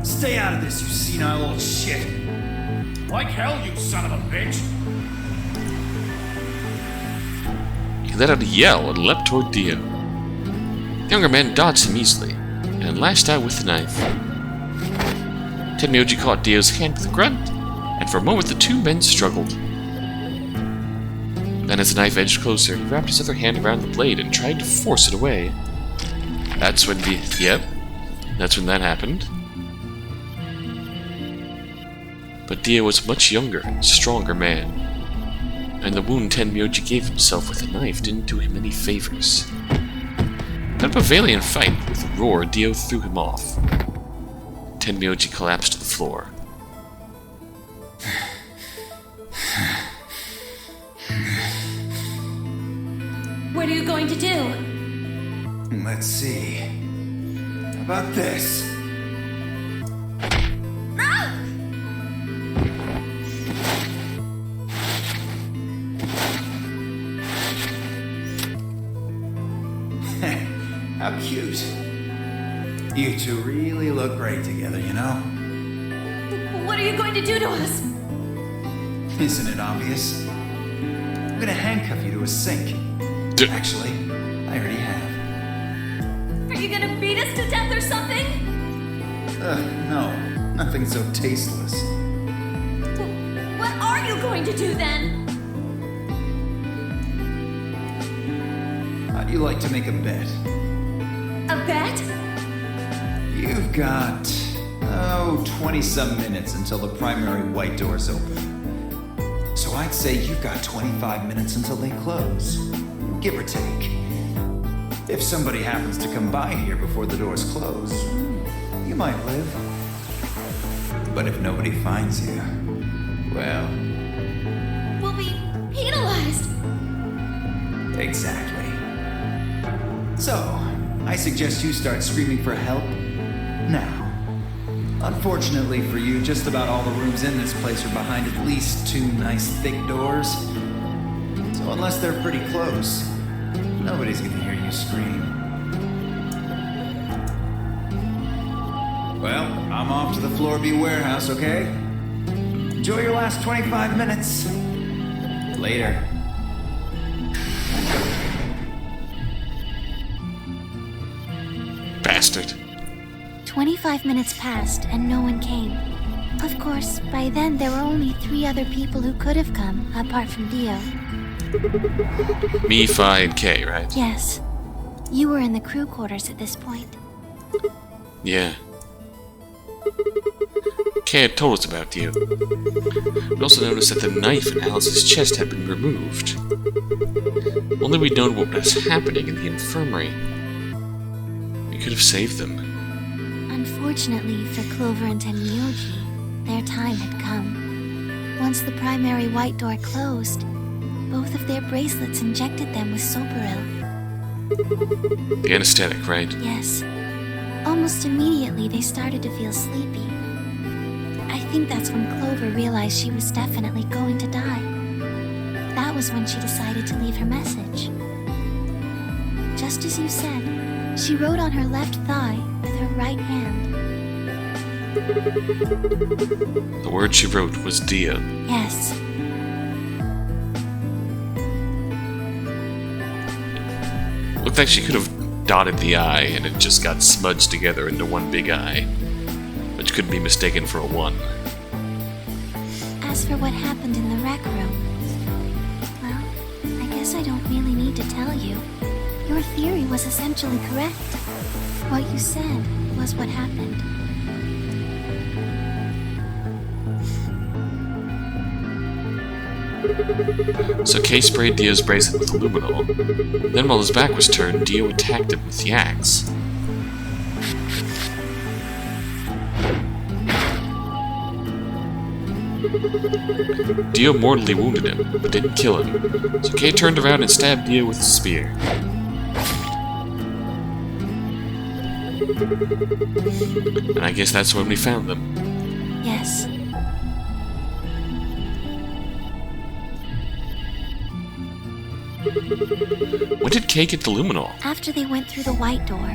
S4: Stay out of this, you senile old shit.
S6: Like hell, you son of a bitch!
S2: He let out a yell and leapt toward Dio. The younger man dodged him easily, and lashed out with the knife. Tenmyoji caught Dio's hand with a grunt, and for a moment the two men struggled. Then as the knife edged closer, he wrapped his other hand around the blade and tried to force it away. That's when that's when that happened. But Dio was a much younger and stronger man, and the wound Tenmyoji gave himself with the knife didn't do him any favors. Out of a valiant fight, with a roar, Dio threw him off. Tenmyoji collapsed to the floor.
S3: What are you going to do?
S4: Let's see. How about this? How cute. You two really look great together, you know?
S3: What are you going to do to us?
S4: Isn't it obvious? I'm gonna handcuff you to a sink. Actually, I already have.
S3: Are you gonna beat us to death or something?
S4: No. Nothing so tasteless.
S3: What are you going to do then?
S4: How'd you like to make a bet?
S3: A bet?
S4: You've got, 20-some minutes until the primary white doors open. So I'd say you've got 25 minutes until they close. Give or take. If somebody happens to come by here before the doors close, you might live. But if nobody finds you, well...
S3: We'll be penalized.
S4: Exactly. So, I suggest you start screaming for help now. Unfortunately for you, just about all the rooms in this place are behind at least 2 nice thick doors. So unless they're pretty close, nobody's gonna hear you scream. Well, I'm off to the Floor B warehouse, okay? Enjoy your last 25 minutes. Later.
S2: Bastard.
S3: 25 minutes passed and no one came. Of course, by then there were only 3 other people who could have come, apart from Dio.
S2: Me, Phi, and Kay, right?
S3: Yes. You were in the crew quarters at this point.
S2: Yeah. Kay had told us about Dio. We also noticed that the knife in Alice's chest had been removed. Only we'd known what was happening in the infirmary. We could have saved them.
S3: Unfortunately for Clover and Tenmyoji, their time had come. Once the primary white door closed, both of their bracelets injected them with Soparil.
S2: The anesthetic, right?
S3: Yes. Almost immediately, they started to feel sleepy. I think that's when Clover realized she was definitely going to die. That was when she decided to leave her message. Just as you said, she wrote on her left thigh with her right hand.
S2: The word she wrote was Dia.
S3: Yes.
S2: Looked like she could have dotted the I and it just got smudged together into one big I, which could be mistaken for a 1.
S3: As for what happened in the rec room, well, I guess I don't really need to tell you. Your theory was essentially correct. What you said was what happened.
S2: So Kay sprayed Dia's bracelet with aluminol. Then while his back was turned, Dia attacked him with the axe. Dia mortally wounded him, but didn't kill him. So Kay turned around and stabbed Dia with a spear. And I guess that's when we found them.
S3: Yes.
S2: When did Kay get the luminol?
S3: After they went through the white door,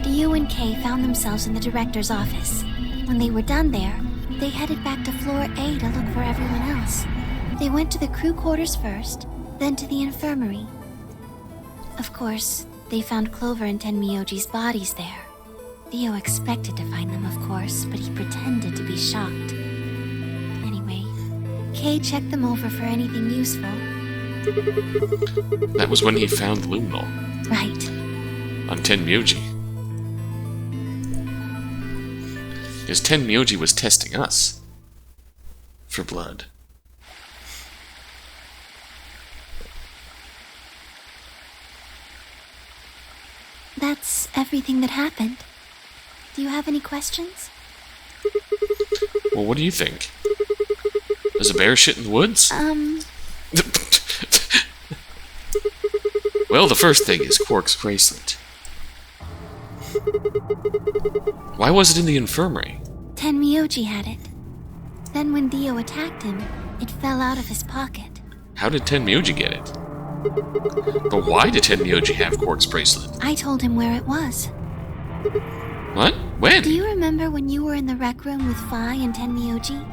S3: Dio and Kay found themselves in the director's office. When they were done there, they headed back to floor A to look for everyone else. They went to the crew quarters first, then to the infirmary. Of course, they found Clover and Tenmyoji's bodies there. Dio expected to find them, of course, but he pretended to be shocked. Anyway, Kay checked them over for anything useful.
S2: That was when he found the luminol.
S3: Right.
S2: On Tenmyoji. Because Tenmyoji was testing us. For blood.
S3: That's everything that happened. Do you have any questions?
S2: Well, what do you think? Does a bear shit in the woods? Well, the first thing is Quark's bracelet. Why was it in the infirmary?
S3: Tenmyoji had it. Then when Dio attacked him, it fell out of his pocket.
S2: How did Tenmyoji get it? But why did Tenmyoji have Quark's bracelet?
S3: I told him where it was.
S2: What? When?
S3: Do you remember when you were in the rec room with Phi and Tenmyoji?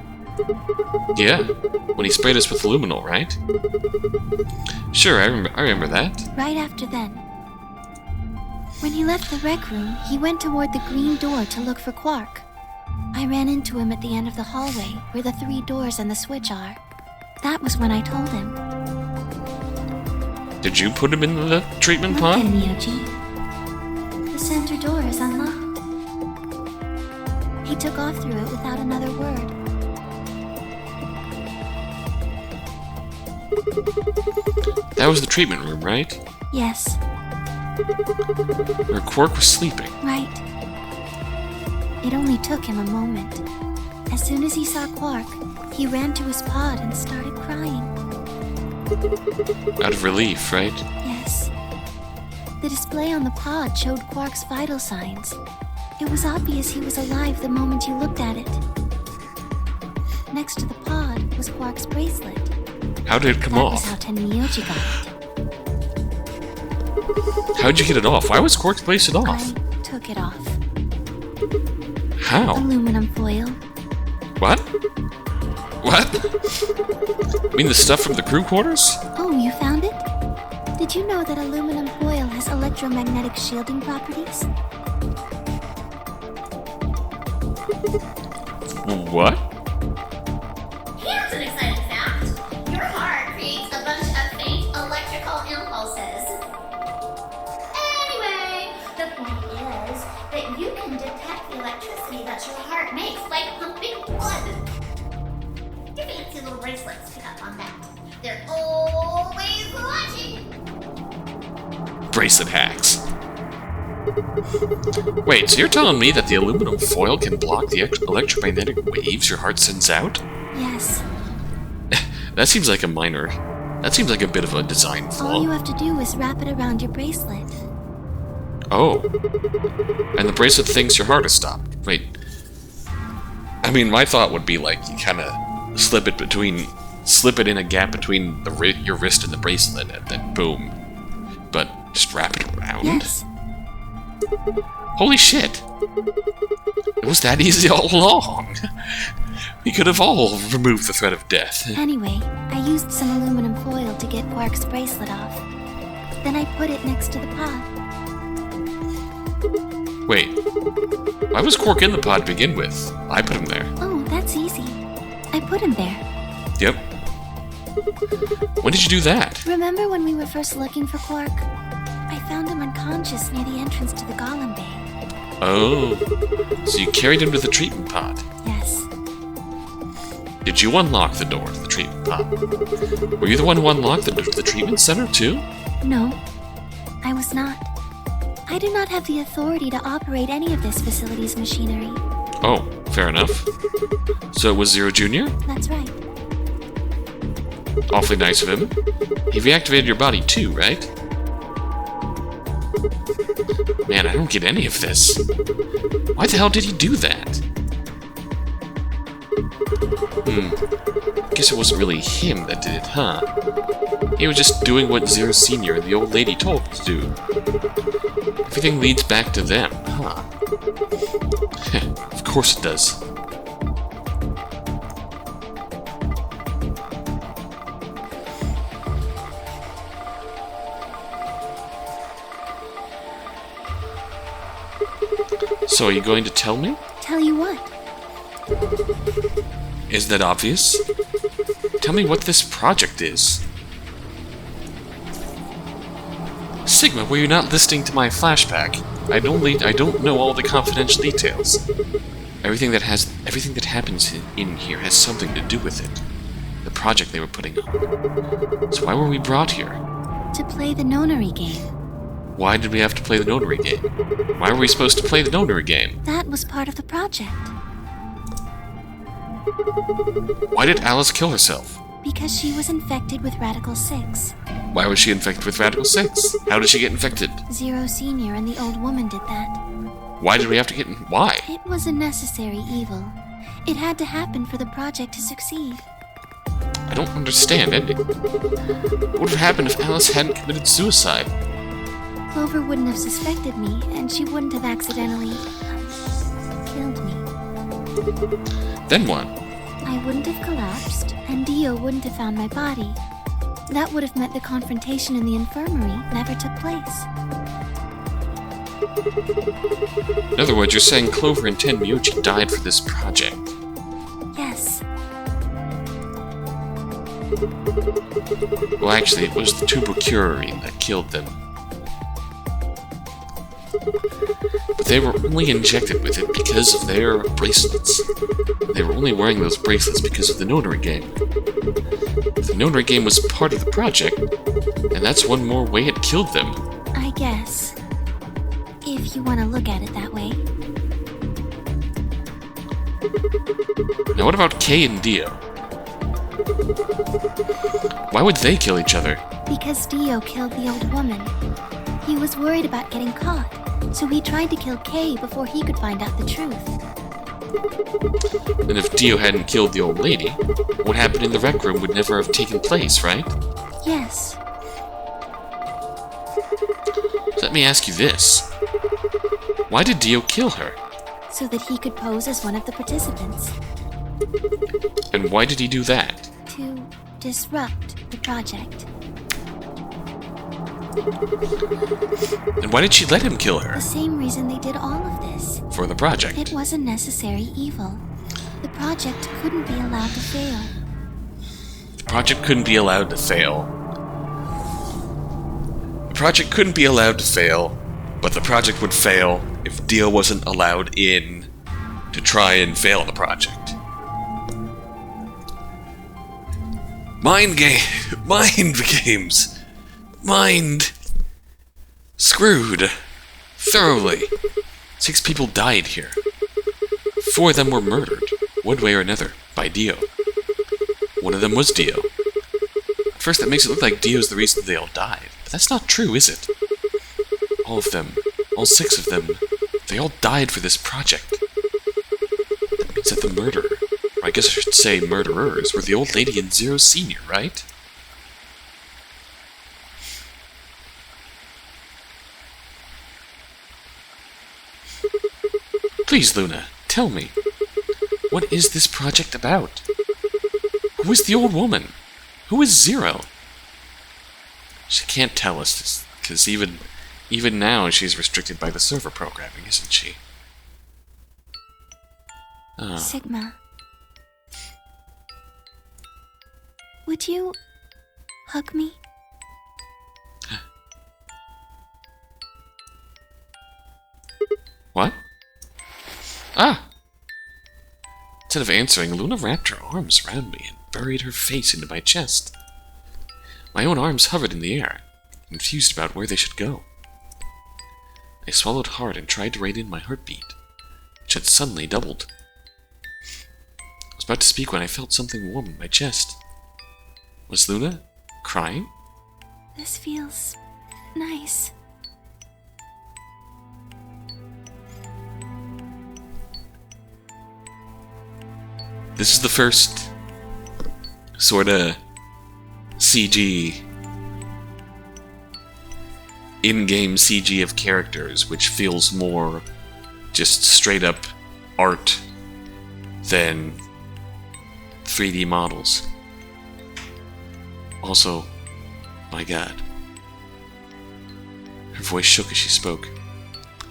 S2: Yeah, when he sprayed us with luminol, right? Sure, I remember that.
S3: Right after then. When he left the rec room, he went toward the green door to look for Quark. I ran into him at the end of the hallway, where the 3 doors and the switch are. That was when I told him.
S2: Did you put him in the treatment pod?
S3: Tenmyoji. The center door is unlocked. He took off through it without another word.
S2: That was the treatment room, right?
S3: Yes.
S2: Where Quark was sleeping.
S3: Right. It only took him a moment. As soon as he saw Quark, he ran to his pod and started crying.
S2: Out of relief, right?
S3: Yes. The display on the pod showed Quark's vital signs. It was obvious he was alive the moment you looked at it. Next to the pod was Quark's bracelet.
S2: How did it come
S3: That
S2: off?
S3: was how Tenmyoji got it.
S2: How'd you get it off? Why was Quark's bracelet off?
S3: I took it off.
S2: How?
S3: Aluminum foil.
S2: What? What? You mean the stuff from the crew quarters?
S3: Oh, you found it? Did you know that aluminum foil has electromagnetic shielding properties?
S2: What?
S5: Here's an exciting fact. Your heart creates a bunch of faint electrical impulses. Anyway, the point is that you can detect the electricity that your heart makes by pumping blood. Your fancy little bracelets pick up on that. They're always watching.
S2: Bracelet hacks. Wait, so you're telling me that the aluminum foil can block the electromagnetic waves your heart sends out?
S3: Yes.
S2: That seems like a minor... That seems like a bit of a design
S3: All you
S2: flaw.
S3: have to do is wrap it around your bracelet.
S2: Oh. And the bracelet thinks your heart is stopped. Wait. I mean, my thought would be like, you kind of slip it between slip it in a gap between your wrist and the bracelet, and then boom. But just wrap it around?
S3: Yes.
S2: Holy shit! It was that easy all along! We could have all removed the threat of death.
S3: Anyway, I used some aluminum foil to get Quark's bracelet off. Then I put it next to the pod.
S2: Wait. Why was Quark in the pod to begin with? I put him there.
S3: Oh, that's easy. I put him there.
S2: Yep. When did you do that?
S3: Remember when we were first looking for Quark? I found him unconscious near the entrance to the Golem Bay.
S2: Oh. So you carried him to the treatment pod.
S3: Yes.
S2: Did you unlock the door to the treatment pod? Were you the one who unlocked the door to the treatment center, too?
S3: No, I was not. I do not have the authority to operate any of this facility's machinery.
S2: Oh, fair enough. So it was Zero Jr.?
S3: That's right.
S2: Awfully nice of him. He reactivated your body too, right? Man, I don't get any of this. Why the hell did he do that? Guess it wasn't really him that did it, huh? He was just doing what Zero Senior and the old lady told him to do. Everything leads back to them, huh? Of course it does. So are you going to tell me?
S3: Tell you what?
S2: Is that obvious? Tell me what this project is. Sigma, were you not listening to my flashback? I don't know all the confidential details. Everything that happens in here has something to do with it. The project they were putting on. So why were we brought here?
S3: To play the nonary game.
S2: Why did we have to play the notary game? Why were we supposed to play the notary game?
S3: That was part of the project.
S2: Why did Alice kill herself?
S3: Because she was infected with Radical 6.
S2: Why was she infected with Radical 6? How did she get infected?
S3: Zero Senior and the old woman did that.
S2: Why did we have to get why?
S3: It was a necessary evil. It had to happen for the project to succeed.
S2: I don't understand it. What would have happened if Alice hadn't committed suicide?
S3: Clover wouldn't have suspected me, and she wouldn't have accidentally killed me.
S2: Then what?
S3: I wouldn't have collapsed, and Dio wouldn't have found my body. That would have meant the confrontation in the infirmary never took place.
S2: In other words, you're saying Clover and Tenmyoji died for this project.
S3: Yes.
S2: Well, actually, it was the tubercularine that killed them. But they were only injected with it because of their bracelets. They were only wearing those bracelets because of the notary game. The notary game was part of the project, and that's one more way it killed them.
S3: I guess. If you want to look at it that way.
S2: Now what about Kay and Dio? Why would they kill each other?
S3: Because Dio killed the old woman. He was worried about getting caught, so he tried to kill Kay before he could find out the truth.
S2: And if Dio hadn't killed the old lady, what happened in the rec room would never have taken place, right?
S3: Yes.
S2: So let me ask you this. Why did Dio kill her?
S3: So that he could pose as one of the participants.
S2: And why did he do that?
S3: To disrupt the project.
S2: And why did she let him kill her?
S3: The same reason they did all of this.
S2: For the project.
S3: It was a necessary evil. The project couldn't be allowed to fail.
S2: The project couldn't be allowed to fail. The project couldn't be allowed to fail, but the project would fail if Dio wasn't allowed in to try and fail the project. Mind games. Mind screwed. Thoroughly. 6 people died here. 4 of them were murdered, one way or another, by Dio. One of them was Dio. At first that makes it look like Dio's the reason they all died, but that's not true, is it? All of them, all 6 of them, they all died for this project. That means that the murderer, or I guess I should say murderers, were the old lady and Zero Senior, right? Please, Luna, tell me. What is this project about? Who is the old woman? Who is Zero? She can't tell us, because even now she's restricted by the server programming, isn't she? Oh.
S3: Sigma. Would you hug me?
S2: What? Ah! Instead of answering, Luna wrapped her arms around me and buried her face into my chest. My own arms hovered in the air, confused about where they should go. I swallowed hard and tried to rein in my heartbeat, which had suddenly doubled. I was about to speak when I felt something warm in my chest. Was Luna crying?
S3: This feels nice.
S2: This is the first sorta CG, in-game CG of characters, which feels more just straight up art than 3D models. Also, my god. Her voice shook as she spoke.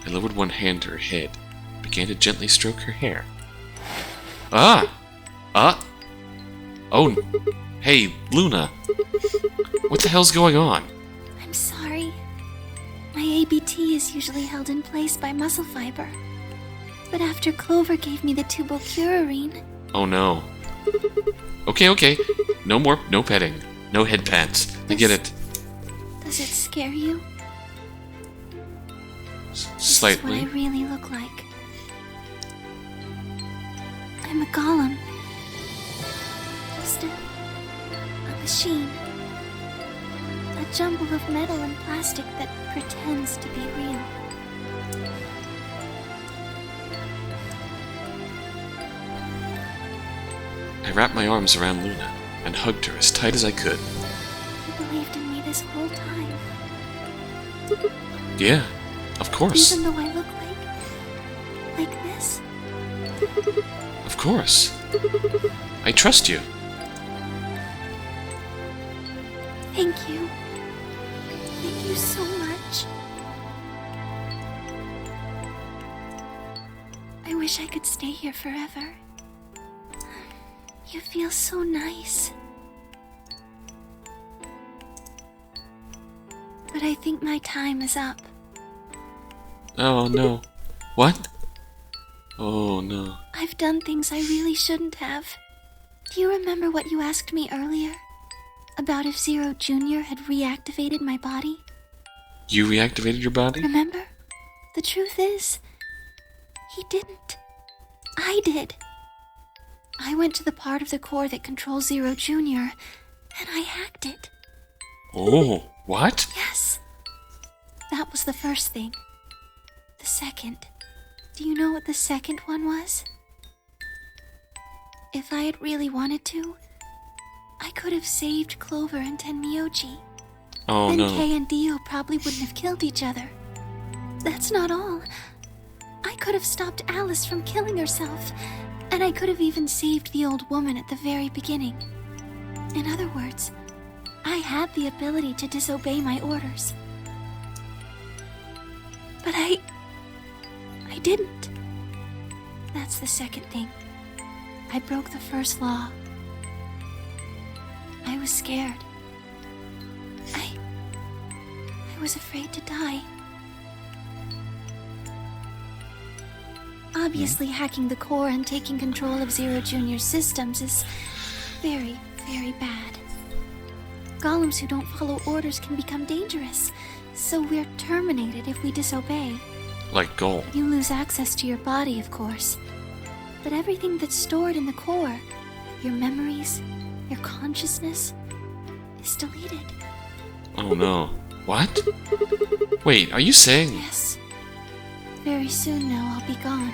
S2: I lowered one hand to her head, began to gently stroke her hair. Oh, hey, Luna. What the hell's going on?
S3: I'm sorry. My ABT is usually held in place by muscle fiber. But after Clover gave me the tubocurarine...
S2: Oh no. Okay. No petting. No head pats. I get it.
S3: Does it scare you?
S2: Slightly.
S3: This is what I really look like. I'm a golem. Just a machine. A jumble of metal and plastic that pretends to be real.
S2: I wrapped my arms around Luna and hugged her as tight as I could.
S3: You believed in me this whole time.
S2: Yeah, of course.
S3: Even though I look like this?
S2: Of course. I trust you.
S3: Thank you. Thank you so much. I wish I could stay here forever. You feel so nice. But I think my time is up.
S2: Oh no. What? Oh no.
S3: I've done things I really shouldn't have. Do you remember what you asked me earlier? About if Zero Jr. had reactivated my body?
S2: You reactivated your body?
S3: Remember? The truth is, he didn't. I did. I went to the part of the core that controls Zero Jr., and I hacked it.
S2: Oh, what?
S3: Yes. That was the first thing. The second. Do you know what the second one was? If I had really wanted to, I could have saved Clover and Tenmyoji.
S2: Oh
S3: then
S2: no.
S3: Kei and Dio probably wouldn't have killed each other. That's not all. I could have stopped Alice from killing herself, and I could have even saved the old woman at the very beginning. In other words, I had the ability to disobey my orders. But I didn't. That's the second thing. I broke the first law. I was scared. I was afraid to die. Obviously, hacking the core and taking control of Zero Jr.'s systems is very, very bad. Golems who don't follow orders can become dangerous, so we're terminated if we disobey.
S2: Like Goal.
S3: You lose access to your body, of course. But everything that's stored in the core, your memories, your consciousness, is deleted.
S2: Oh no. What? Wait, are you saying...
S3: Yes. Very soon now, I'll be gone.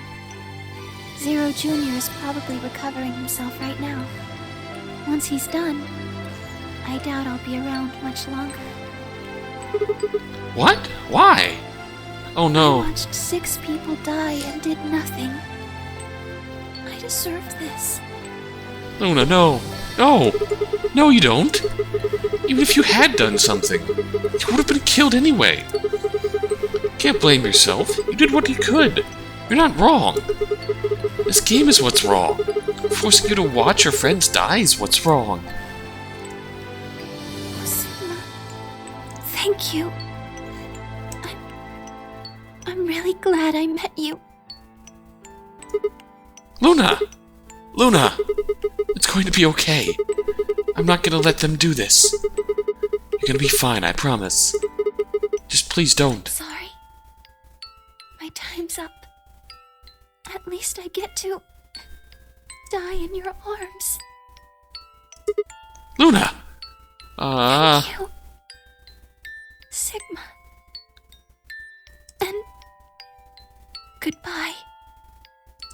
S3: Zero Jr. is probably recovering himself right now. Once he's done, I doubt I'll be around much longer.
S2: What? Why? Oh
S3: I
S2: no.
S3: watched 6 people die and did nothing. I deserve this.
S2: Luna, no. No! No, you don't! Even if you had done something, you would have been killed anyway. You can't blame yourself. You did what you could. You're not wrong. This game is what's wrong. Forcing you to watch your friends die is what's wrong.
S3: Sigma, thank you. I'm really glad I met you.
S2: Luna! Luna! It's going to be okay. I'm not gonna let them do this. You're gonna be fine, I promise. Just please don't.
S3: Sorry. My time's up. At least I get to die in your arms.
S2: Luna!
S3: Thank you, Sigma. And goodbye,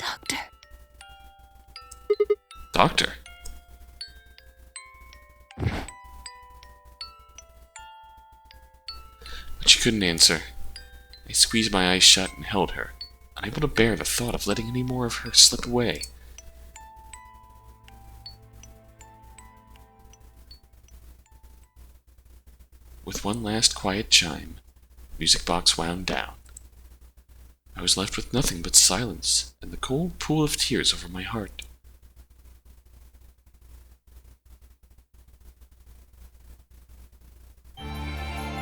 S3: Doctor.
S2: Doctor? But she couldn't answer. I squeezed my eyes shut and held her, unable to bear the thought of letting any more of her slip away. With one last quiet chime, the music box wound down. I was left with nothing but silence and the cold pool of tears over my heart.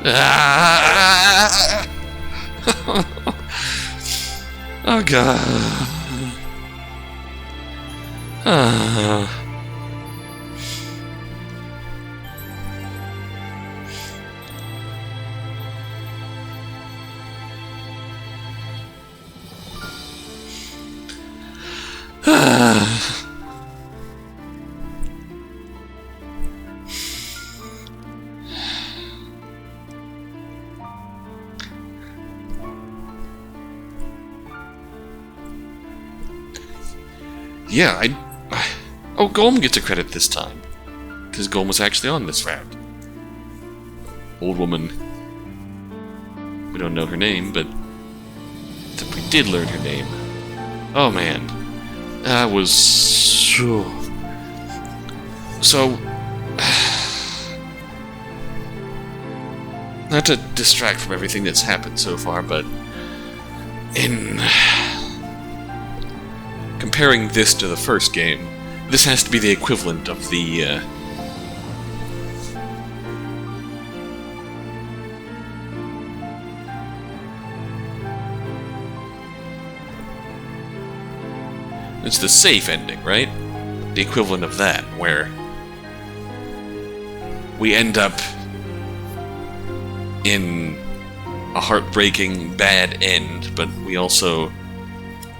S2: Ah! Oh God. Ah. Ah. Yeah, oh, Golem gets a credit this time. Because Golem was actually on this route. Old woman. We don't know her name, but we did learn her name. Oh man. That was... So... Not to distract from everything that's happened so far, but... in... comparing this to the first game, this has to be the equivalent of the, it's the safe ending, right? The equivalent of that, where we end up in a heartbreaking, bad end, but we also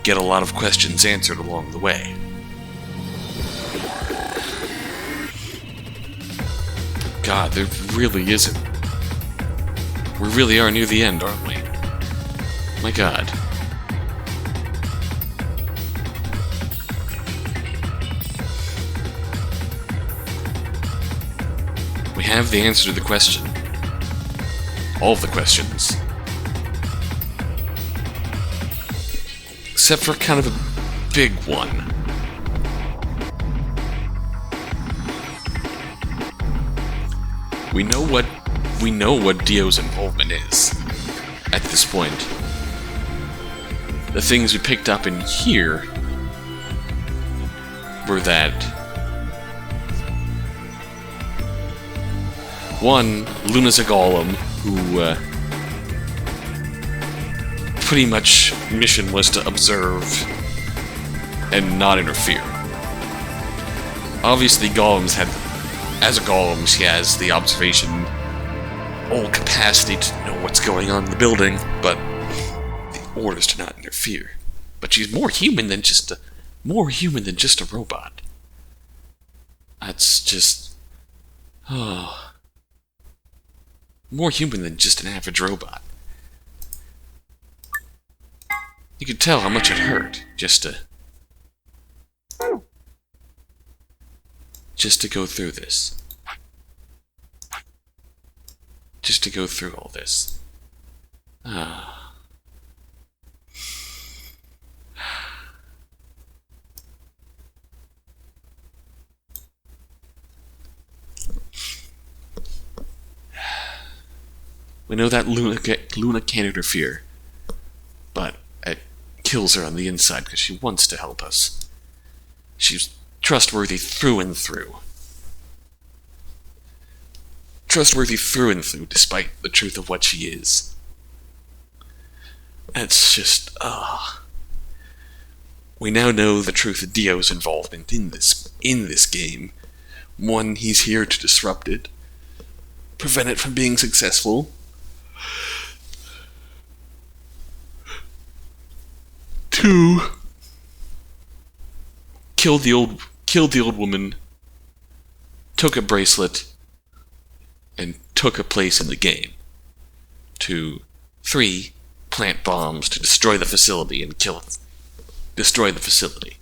S2: get a lot of questions answered along the way. God, there really isn't. We really are near the end, aren't we? My God. We have the answer to the question. All of the questions. Except for kind of a big one. We know what Dio's involvement is at this point. The things we picked up in here were that one, Luna's a golem who pretty much mission was to observe and not interfere. Obviously, golems had, as a golem, she has the observation, all capacity to know what's going on in the building, but the orders to not interfere. But she's more human than just a robot. That's just, more human than just an average robot. You could tell how much it hurt just to just to go through this. Just to go through all this. We know that Luna can't interfere, but it kills her on the inside because she wants to help us. She's trustworthy through and through. Trustworthy through and through, despite the truth of what she is. It's just, we now know the truth of Dio's involvement in this game. One, he's here to disrupt it, prevent it from being successful. Two, killed the old woman, took a bracelet, and took a place in the game. 2, 3, plant bombs to destroy the facility and destroy the facility.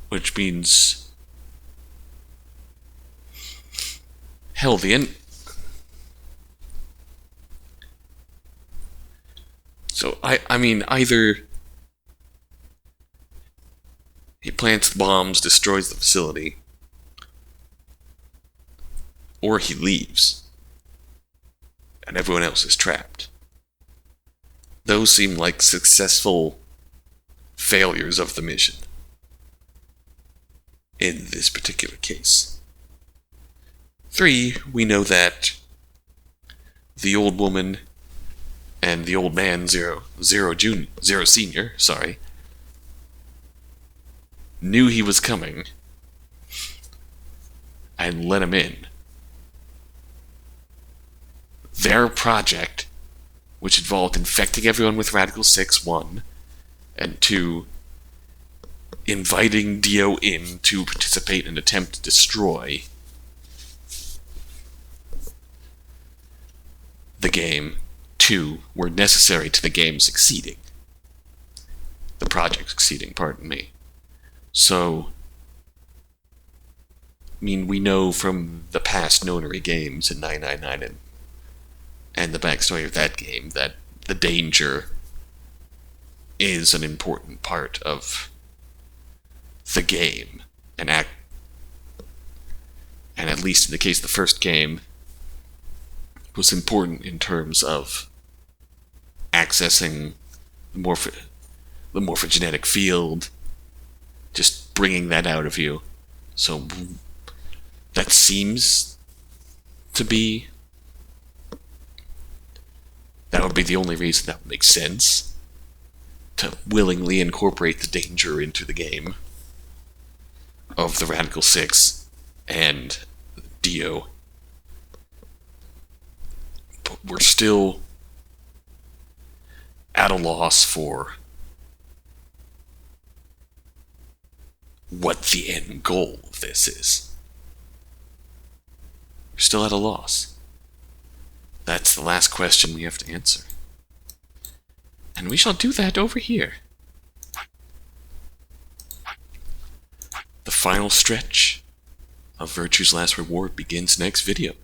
S2: Which means, hell, the end. So, I mean, either he plants the bombs, destroys the facility, or he leaves, and everyone else is trapped. Those seem like successful failures of the mission in this particular case. 3, we know that the old woman and the old man, Zero Senior, knew he was coming and let him in. Their project, which involved infecting everyone with Radical 6, 1, and 2, inviting Dio in to participate in an attempt to destroy the game, 2, were necessary to the game succeeding. The project succeeding, pardon me. So, I mean, we know from the past Nonary games in 999 and the backstory of that game that the danger is an important part of the game, and at least in the case of the first game, was important in terms of accessing the morphogenetic field, just bringing that out of you. So that seems to be, that would be the only reason that would make sense, to willingly incorporate the danger into the game of the Radical 6 and Dio. But we're still at a loss for what the end goal of this is. We're still at a loss. That's the last question we have to answer. And we shall do that over here. The final stretch of Virtue's Last Reward begins next video.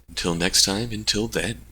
S2: Until next time, until then.